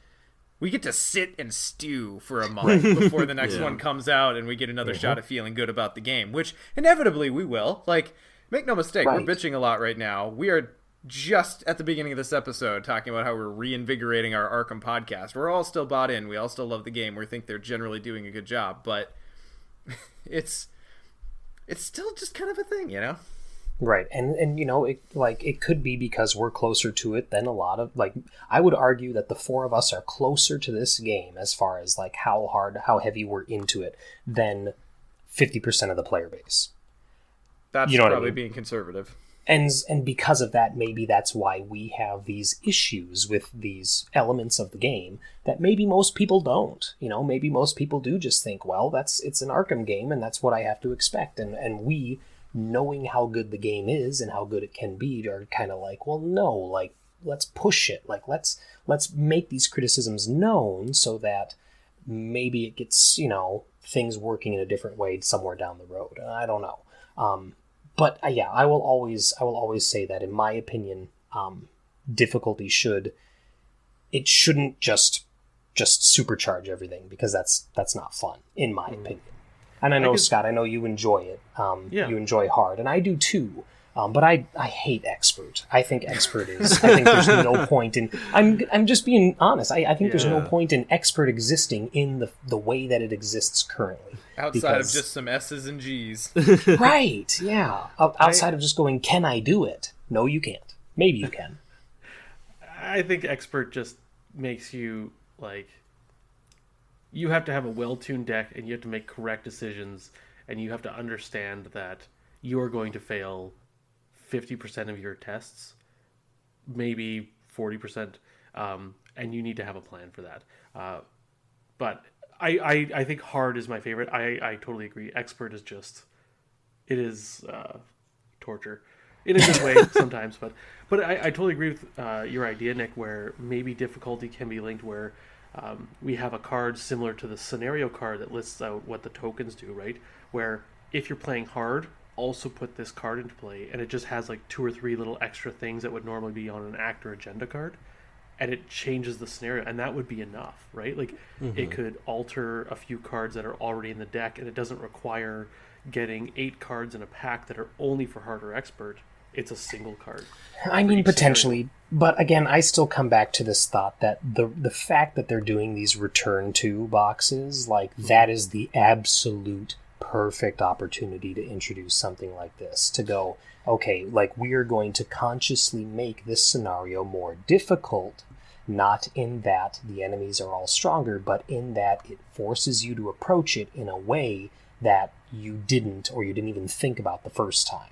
we get to sit and stew for a month before the next one comes out, and we get another shot at feeling good about the game, which inevitably we will. Like, make no mistake, we're bitching a lot right now. We are just at the beginning of this episode talking about how we're reinvigorating our Arkham podcast. We're all still bought in. We all still love the game. We think they're generally doing a good job, but it's still just kind of a thing, Right, and it could be because we're closer to it than a lot of, I would argue that the four of us are closer to this game as far as how heavy we're into it than 50% of the player base. That's probably being conservative. And because of that, maybe that's why we have these issues with these elements of the game that maybe most people don't. Maybe most people do just think, well, it's an Arkham game, and that's what I have to expect. And we, knowing how good the game is and how good it can be, are kind of like, well, no, let's push it. Let's make these criticisms known so that maybe it gets, things working in a different way somewhere down the road. I don't know. But I will always say that, in my opinion, difficulty shouldn't just supercharge everything, because that's not fun, in my opinion. And I know, Scott, I know you enjoy it. You enjoy Hard, and I do too. But I hate Expert. I think Expert is. I think there's no point in. I'm just being honest. I think there's no point in Expert existing in the way that it exists currently. Outside of just some S's and G's. Right. Yeah. Outside of just going, can I do it? No, you can't. Maybe you can. I think Expert just makes you you have to have a well-tuned deck, and you have to make correct decisions, and you have to understand that you are going to fail 50% of your tests, maybe 40%, and you need to have a plan for that. But I think Hard is my favorite. I totally agree. Expert is it is torture in a good way sometimes. But I totally agree with your idea, Nick, where maybe difficulty can be linked where we have a card similar to the scenario card that lists out what the tokens do, right? Where if you're playing Hard, also put this card into play, and it just has 2 or 3 little extra things that would normally be on an act or agenda card, and it changes the scenario, and that would be enough, right? It could alter a few cards that are already in the deck, and it doesn't require getting 8 cards in a pack that are only for Hard or Expert. It's a single card. I mean, potentially, but again, I still come back to this thought that the fact that they're doing these return to boxes, that is the absolute perfect opportunity to introduce something like this, to go, okay, like, we are going to consciously make this scenario more difficult, not in that the enemies are all stronger, but in that it forces you to approach it in a way that you didn't even think about the first time.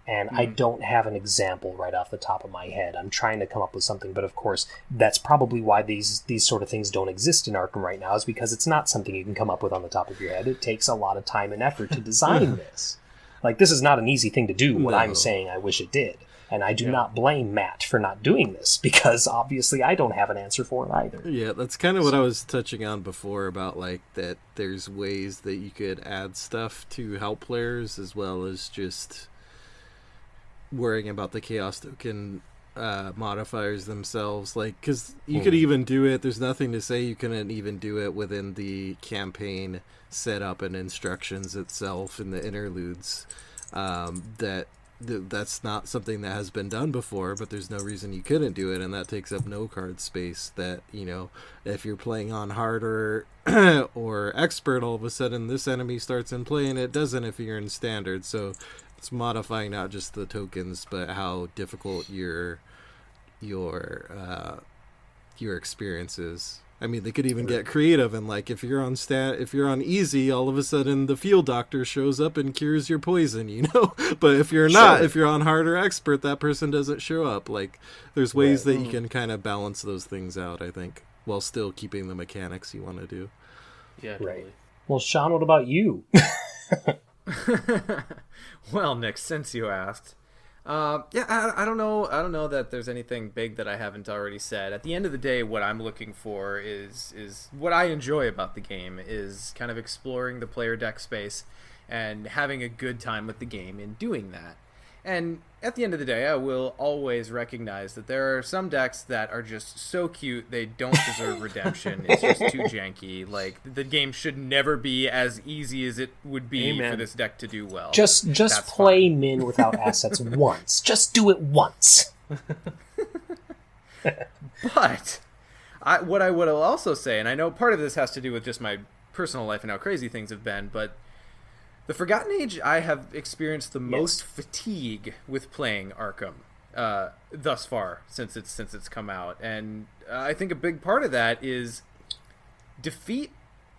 And I don't have an example right off the top of my head. I'm trying to come up with something, but of course, that's probably why these sort of things don't exist in Arkham right now, is because it's not something you can come up with on the top of your head. It takes a lot of time and effort to design this. Like, this is not an easy thing to do, what I'm saying I wish it did. And I do not blame Matt for not doing this, because obviously I don't have an answer for it either. Yeah, that's kind of what I was touching on before about, like, that there's ways that you could add stuff to help players as well as just worrying about the Chaos Token modifiers themselves. Like, because you could even do it, there's nothing to say you couldn't even do it within the campaign setup and instructions itself in the interludes. That's not something that has been done before, but there's no reason you couldn't do it, and that takes up no card space. That, you know, if you're playing on harder or expert, all of a sudden this enemy starts in play, and it doesn't if you're in standard. So it's modifying not just the tokens, but how difficult your experience is. I mean, they could even get creative, and like if you're on easy, all of a sudden the field doctor shows up and cures your poison, you know. But if you're not, if you're on hard or expert, that person doesn't show up. Like, there's ways that you can kind of balance those things out, I think, while still keeping the mechanics you want to do. Yeah, totally. Well, Sean, what about you? Well, Nick, since you asked, I don't know that there's anything big that I haven't already said. At the end of the day, what I'm looking for is what I enjoy about the game is kind of exploring the player deck space and having a good time with the game in doing that. And at the end of the day, I will always recognize that there are some decks that are just so cute they don't deserve redemption. It's just too janky. Like, the game should never be as easy as it would be for this deck to do well. Just play Min without assets once. Just do it once. But what I would also say, and I know part of this has to do with just my personal life and how crazy things have been, but the Forgotten Age, I have experienced the most fatigue with playing Arkham thus far since it's come out, and I think a big part of that is defeat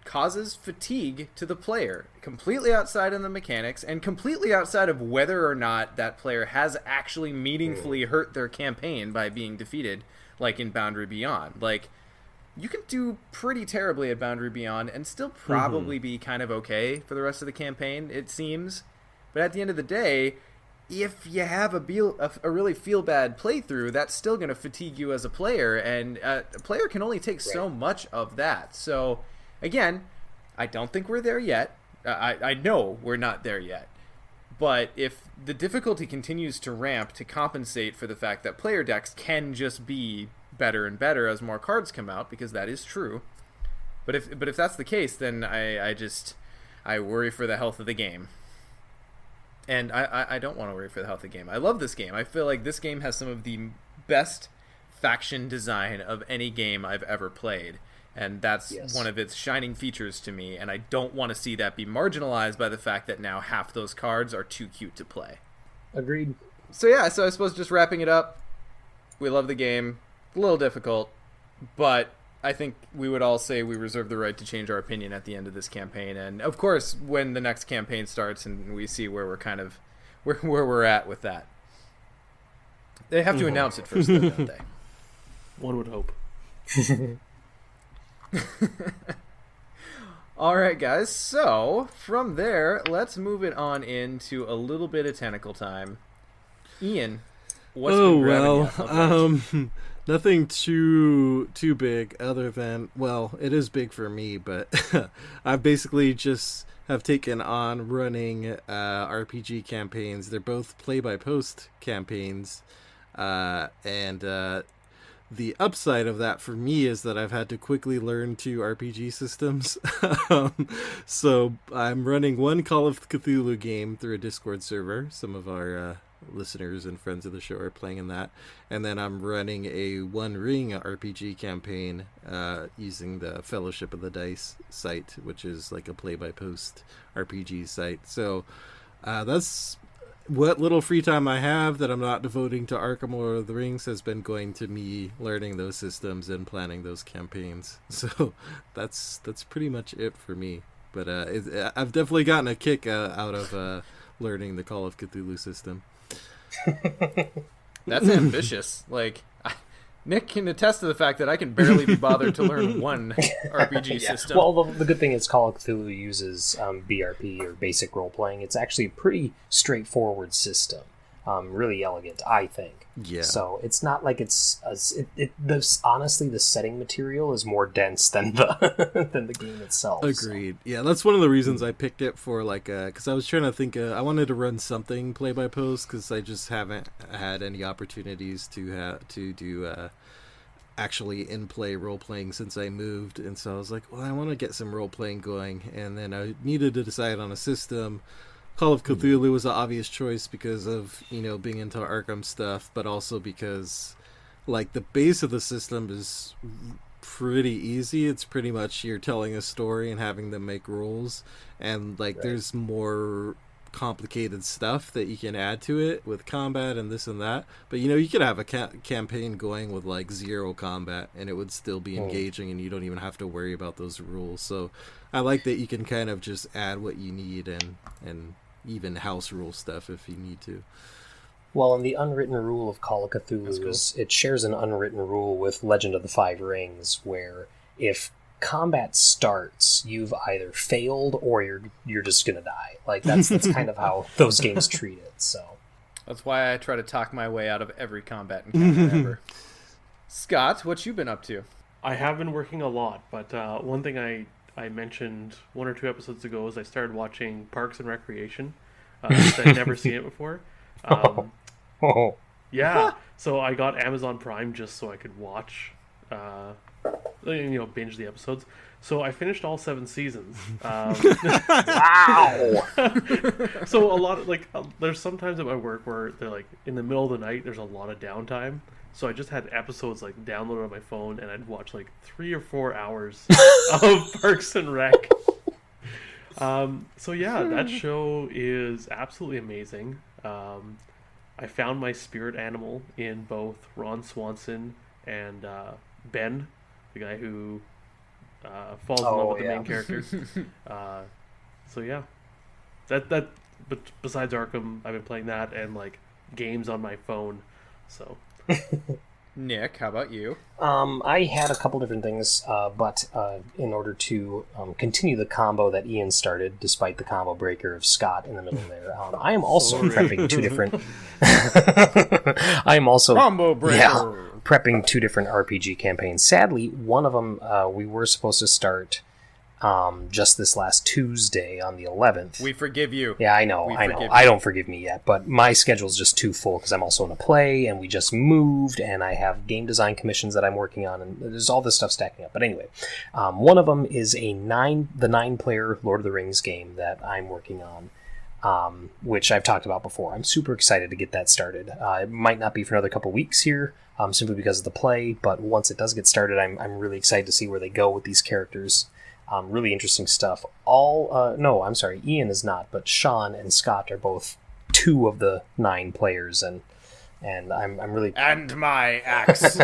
causes fatigue to the player, completely outside of the mechanics and completely outside of whether or not that player has actually meaningfully hurt their campaign by being defeated, like in Boundary Beyond. Like, you can do pretty terribly at Boundary Beyond and still probably be kind of okay for the rest of the campaign, it seems. But at the end of the day, if you have a really feel-bad playthrough, that's still going to fatigue you as a player, and a player can only take so much of that. So, again, I don't think we're there yet. I know we're not there yet. But if the difficulty continues to ramp to compensate for the fact that player decks can just be better and better as more cards come out, because that is true. But if that's the case, then I worry for the health of the game. And I don't want to worry for the health of the game. I love this game. I feel like this game has some of the best faction design of any game I've ever played. And that's one of its shining features to me. And I don't want to see that be marginalized by the fact that now half those cards are too cute to play. Agreed. So I suppose just wrapping it up, we love the game. A little difficult, but I think we would all say we reserve the right to change our opinion at the end of this campaign. And of course, when the next campaign starts and we see where we're kind of where we're at with that, they have to announce it first, though, don't they? One would hope. All right, guys. So from there, let's move it on into a little bit of tentacle time. Ian, what's been grabbing you? Nothing too big other than, well, it is big for me, but I basically just have taken on running RPG campaigns. They're both play-by-post campaigns, and the upside of that for me is that I've had to quickly learn 2 RPG systems. So I'm running one Call of Cthulhu game through a Discord server. Some of our listeners and friends of the show are playing in that. And then I'm running a One Ring RPG campaign using the Fellowship of the Dice site, which is like a play-by-post RPG site. So that's what little free time I have that I'm not devoting to Arkham Lord of the Rings has been going to me learning those systems and planning those campaigns. So that's pretty much it for me. But I've definitely gotten a kick out of learning the Call of Cthulhu system. That's ambitious. Like, Nick can attest to the fact that I can barely be bothered to learn one RPG system. Well, the good thing is Call of Cthulhu uses BRP, or basic role-playing. It's actually a pretty straightforward system. Really elegant, I think. Yeah. So it's not like honestly, the setting material is more dense than the game itself. Agreed. So. Yeah, that's one of the reasons I picked it for, like, because I was trying to think, I wanted to run something play-by-post, because I just haven't had any opportunities to do actually in-play role-playing since I moved, and so I was like, well, I want to get some role-playing going, and then I needed to decide on a system. Call of Cthulhu was an obvious choice because of, being into Arkham stuff, but also because, like, the base of the system is pretty easy. It's pretty much you're telling a story and having them make rolls, and, like, right. There's more complicated stuff that you can add to it with combat and this and that. But, you could have a campaign going with, like, 0 combat, and it would still be engaging, and you don't even have to worry about those rules. So I like that you can kind of just add what you need and even house rule stuff if you need to. Well, and the unwritten rule of Call of Cthulhu is it shares an unwritten rule with Legend of the Five Rings, where if combat starts, you've either failed or you're just gonna die. Like that's kind of how those games treat it. So that's why I try to talk my way out of every combat encounter ever. Scott, what you been up to? I have been working a lot, but one thing I mentioned 1 or 2 episodes ago is I started watching Parks and Recreation. I'd never seen it before. Yeah, so I got Amazon Prime just so I could watch, binge the episodes. So I finished all 7 seasons. Wow! So a lot of, there's sometimes at my work where they're like, in the middle of the night, there's a lot of downtime. So I just had episodes downloaded on my phone, and I'd watch 3 or 4 hours of Parks and Rec. So yeah, that show is absolutely amazing. I found my spirit animal in both Ron Swanson and Ben, the guy who falls in love with the main character. So yeah, that. But besides Arkham, I've been playing that and games on my phone. So. Nick, how about you? I had a couple different things, but in order to continue the combo that Ian started, despite the combo breaker of Scott in the middle there, I am also prepping 2 different. I am also combo breaker. Prepping 2 different RPG campaigns. Sadly, one of them we were supposed to start just this last Tuesday on the 11th. We forgive you. Yeah, I know. I don't forgive me yet, but my schedule's just too full because I'm also in a play, and we just moved, and I have game design commissions that I'm working on, and there's all this stuff stacking up. But anyway, one of them is the 9-player Lord of the Rings game that I'm working on, which I've talked about before. I'm super excited to get that started. It might not be for another couple weeks here, simply because of the play, but once it does get started, I'm really excited to see where they go with these characters. Really interesting stuff. Ian is not, but Sean and Scott are both 2 of the 9 players, and I'm really... And my axe!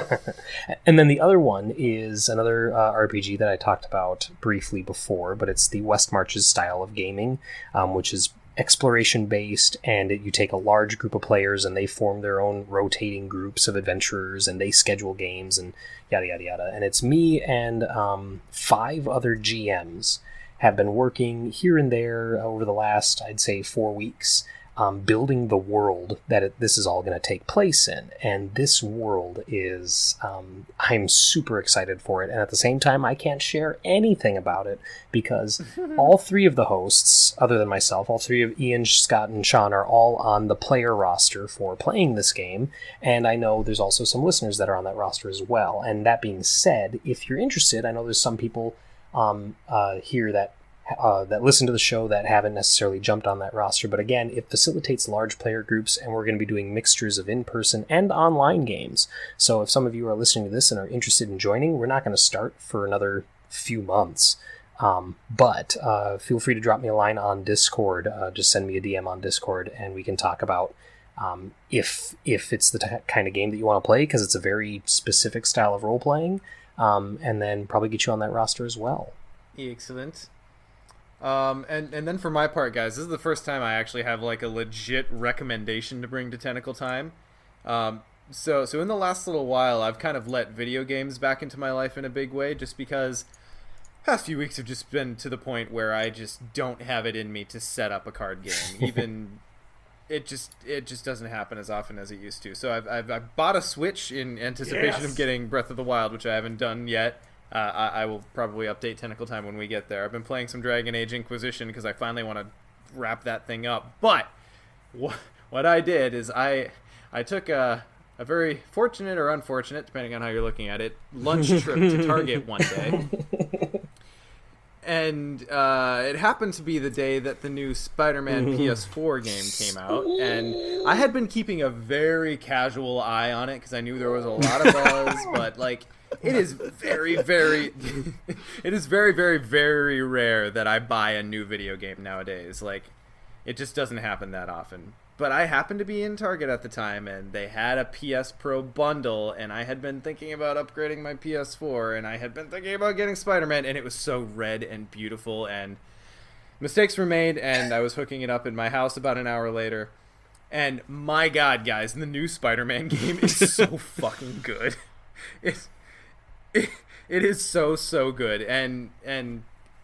And then the other one is another RPG that I talked about briefly before, but it's the West Marches style of gaming, which is exploration-based, and you take a large group of players, and they form their own rotating groups of adventurers, and they schedule games, and yada, yada, yada. And it's me and 5 other GMs have been working here and there over the last, I'd say, 4 weeks, building the world that this is all going to take place in. And this world is, I'm super excited for it. And at the same time, I can't share anything about it because all 3 of the hosts, other than myself, all 3 of Ian, Scott, and Sean are all on the player roster for playing this game. And I know there's also some listeners that are on that roster as well. And that being said, if you're interested, I know there's some people here that that listen to the show that haven't necessarily jumped on that roster. But again, it facilitates large player groups, and we're going to be doing mixtures of in-person and online games. So if some of you are listening to this and are interested in joining, we're not going to start for another few months. But feel free to drop me a line on Discord. Just send me a DM on Discord, and we can talk about if it's the kind of game that you want to play, because it's a very specific style of role-playing, and then probably get you on that roster as well. Excellent. And then for my part, guys, this is the first time I actually have like a legit recommendation to bring to Tentacle Time. So in the last little while, I've kind of let video games back into my life in a big way, just because past few weeks have just been to the point where I just don't have it in me to set up a card game. Even it just doesn't happen as often as it used to. So I've bought a Switch in anticipation of getting Breath of the Wild, which I haven't done yet. I will probably update Tentacle Time when we get there. I've been playing some Dragon Age Inquisition because I finally want to wrap that thing up. But what I did is I took a very fortunate or unfortunate, depending on how you're looking at it, lunch trip to Target one day. And it happened to be the day that the new Spider-Man PS4 game came out. And I had been keeping a very casual eye on it because I knew there was a lot of buzz. But, like, it is very, very rare that I buy a new video game nowadays. Like, it just doesn't happen that often. But I happened to be in Target at the time, and they had a PS Pro bundle, and I had been thinking about upgrading my PS4, and I had been thinking about getting Spider-Man, and it was so red and beautiful, and mistakes were made, and I was hooking it up in my house about an hour later. And my God, guys, the new Spider-Man game is so fucking good. It is so good, and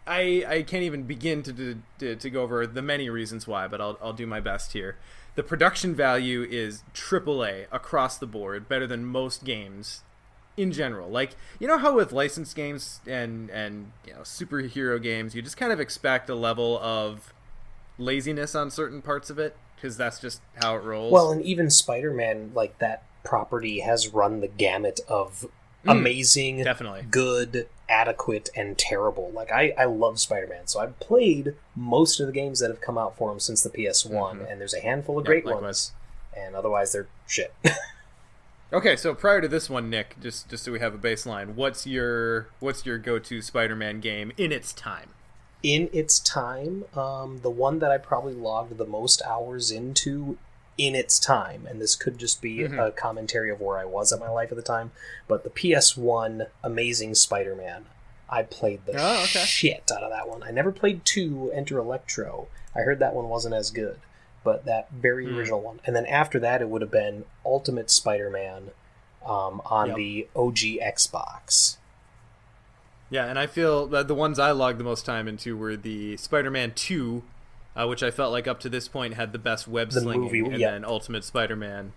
I can't even begin to go over the many reasons why, but I'll do my best here. The production value is AAA across the board, better than most games in general. Like, you know how with licensed games and you know, superhero games, you just kind of expect a level of laziness on certain parts of it, because that's just how it rolls. Well, and even Spider-Man, like, that property has run the gamut of amazing, definitely good, adequate, and terrible. Like, I love Spider-Man, so I've played most of the games that have come out for him since the PS1, and there's a handful of great ones, and otherwise they're shit. Okay, so prior to this one, Nick, just so we have a baseline, what's your go-to Spider-Man game in its time? In its time, the one that I probably logged the most hours into in its time, and this could just be a commentary of where I was at my life at the time, but the PS1 Amazing Spider-Man, I played the shit out of that one. I never played 2, Enter Electro. I heard that one wasn't as good, but that very original one. And then after that, it would have been Ultimate Spider-Man on the OG Xbox. Yeah, and I feel that the ones I logged the most time into were the Spider-Man 2, which I felt like up to this point had the best web slinging, and then Ultimate Spider-Man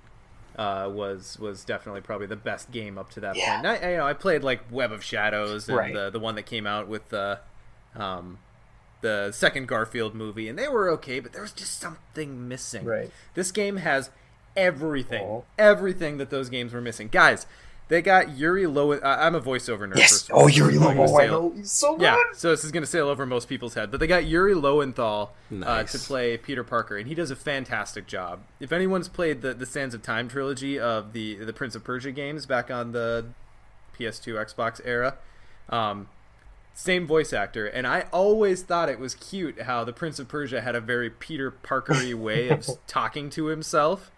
was definitely probably the best game up to that point. And I played like Web of Shadows and the one that came out with the second Garfield movie, and they were okay, but there was just something missing. Right. This game has everything that those games were missing, guys. They got Yuri Lowenthal. I'm a voiceover nerd. Yes. Oh, Yuri Lowenthal. I know. He's so good. Yeah, so this is going to sail over most people's head. But they got Yuri Lowenthal to play Peter Parker, and he does a fantastic job. If anyone's played the Sands of Time trilogy of the Prince of Persia games back on the PS2 Xbox era, same voice actor. And I always thought it was cute how the Prince of Persia had a very Peter Parker-y way of talking to himself.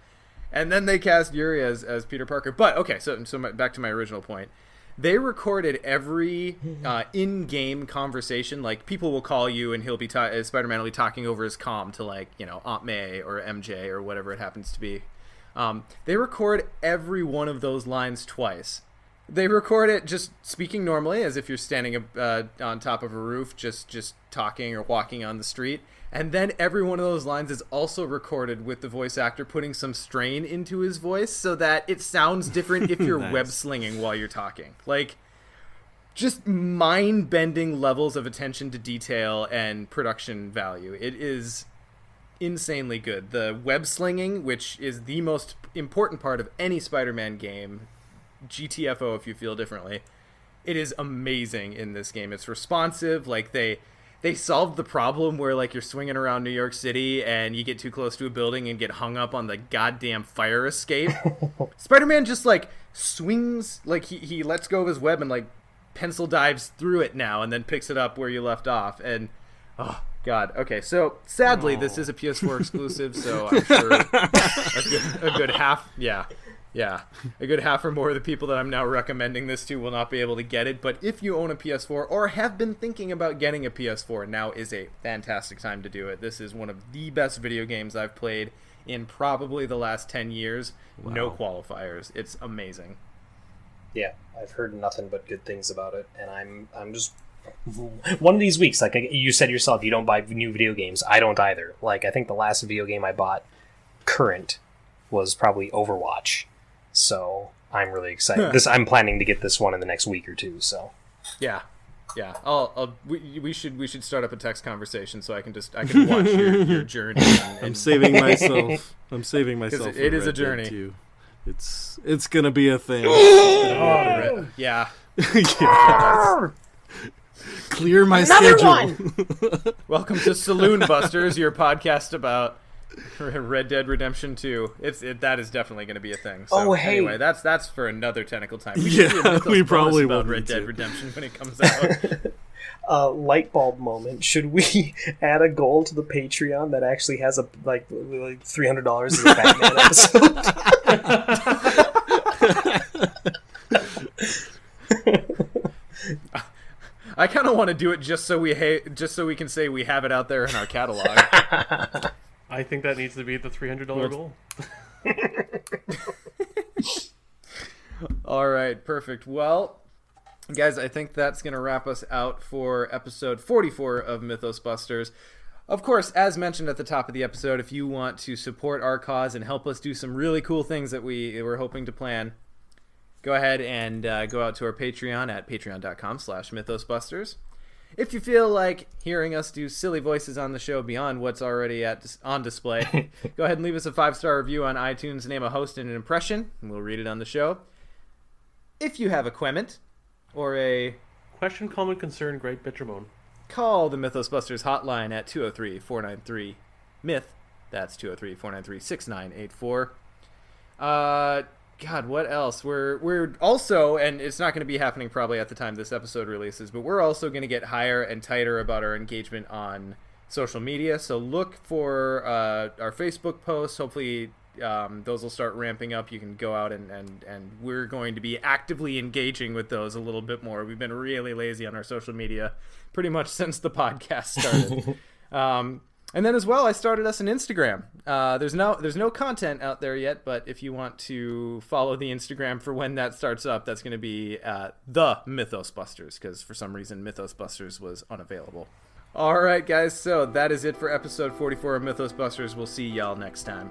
And then they cast Yuri as Peter Parker. But, okay, so back to my original point. They recorded every in-game conversation. Like, people will call you and he'll be Spider-Man will be talking over his comm to, like, you know, Aunt May or MJ or whatever it happens to be. They record every one of those lines twice. They record it just speaking normally, as if you're standing on top of a roof, just talking or walking on the street. And then every one of those lines is also recorded with the voice actor putting some strain into his voice so that it sounds different if you're web slinging while you're talking. Like, just mind-bending levels of attention to detail and production value. It is insanely good. The web slinging, which is the most important part of any Spider-Man game, GTFO if you feel differently, it is amazing in this game. It's responsive. Like, they they solved the problem where like you're swinging around New York City and you get too close to a building and get hung up on the goddamn fire escape. Spider-Man just like swings, like he lets go of his web and like pencil dives through it now and then picks it up where you left off. And oh god, okay, so sadly this is a PS4 exclusive, so I'm sure a good half, a good half or more of the people that I'm now recommending this to will not be able to get it. But if you own a PS4 or have been thinking about getting a PS4, now is a fantastic time to do it. This is one of the best video games I've played in probably the last 10 years. Wow. No qualifiers. It's amazing. Yeah, I've heard nothing but good things about it, and I'm just one of these weeks, like you said yourself, you don't buy new video games. I don't either. Like, I think the last video game I bought current was probably Overwatch. So I'm really excited. I'm planning to get this one in the next week or two. So yeah. We should start up a text conversation so I can watch your journey. I'm saving myself. It is a journey. Too. It's gonna be a thing. Yeah. Clear my schedule. Welcome to Saloon Busters, your podcast about Red Dead Redemption 2. That is definitely going to be a thing. So anyway, that's for another technical time. We probably will about Red Dead Redemption when it comes out. Light bulb moment. Should we add a goal to the Patreon that actually has a like $300 as a Batman episode? I kind of want to do it just so we can say we have it out there in our catalog. I think that needs to be the $300 goal. All right, perfect. Well, guys, I think that's going to wrap us out for episode 44 of Mythos Busters. Of course, as mentioned at the top of the episode, if you want to support our cause and help us do some really cool things that we're hoping to plan, go ahead and go out to our Patreon at patreon.com/mythosbusters. If you feel like hearing us do silly voices on the show beyond what's already on display, go ahead and leave us a 5-star review on iTunes, name a host and an impression, and we'll read it on the show. If you have a quement or a question, comment, concern, great bitch or moan, call the Mythos Busters hotline at 203-493-MYTH. That's 203-493-6984. God, what else? We're also, and it's not going to be happening probably at the time this episode releases, but we're also going to get higher and tighter about our engagement on social media. So look for our Facebook posts. Hopefully those will start ramping up. You can go out and we're going to be actively engaging with those a little bit more. We've been really lazy on our social media pretty much since the podcast started. And then as well, I started us an Instagram. There's no content out there yet, but if you want to follow the Instagram for when that starts up, that's going to be the Mythos Busters, because for some reason Mythos Busters was unavailable. All right, guys, so that is it for episode 44 of Mythos Busters. We'll see y'all next time.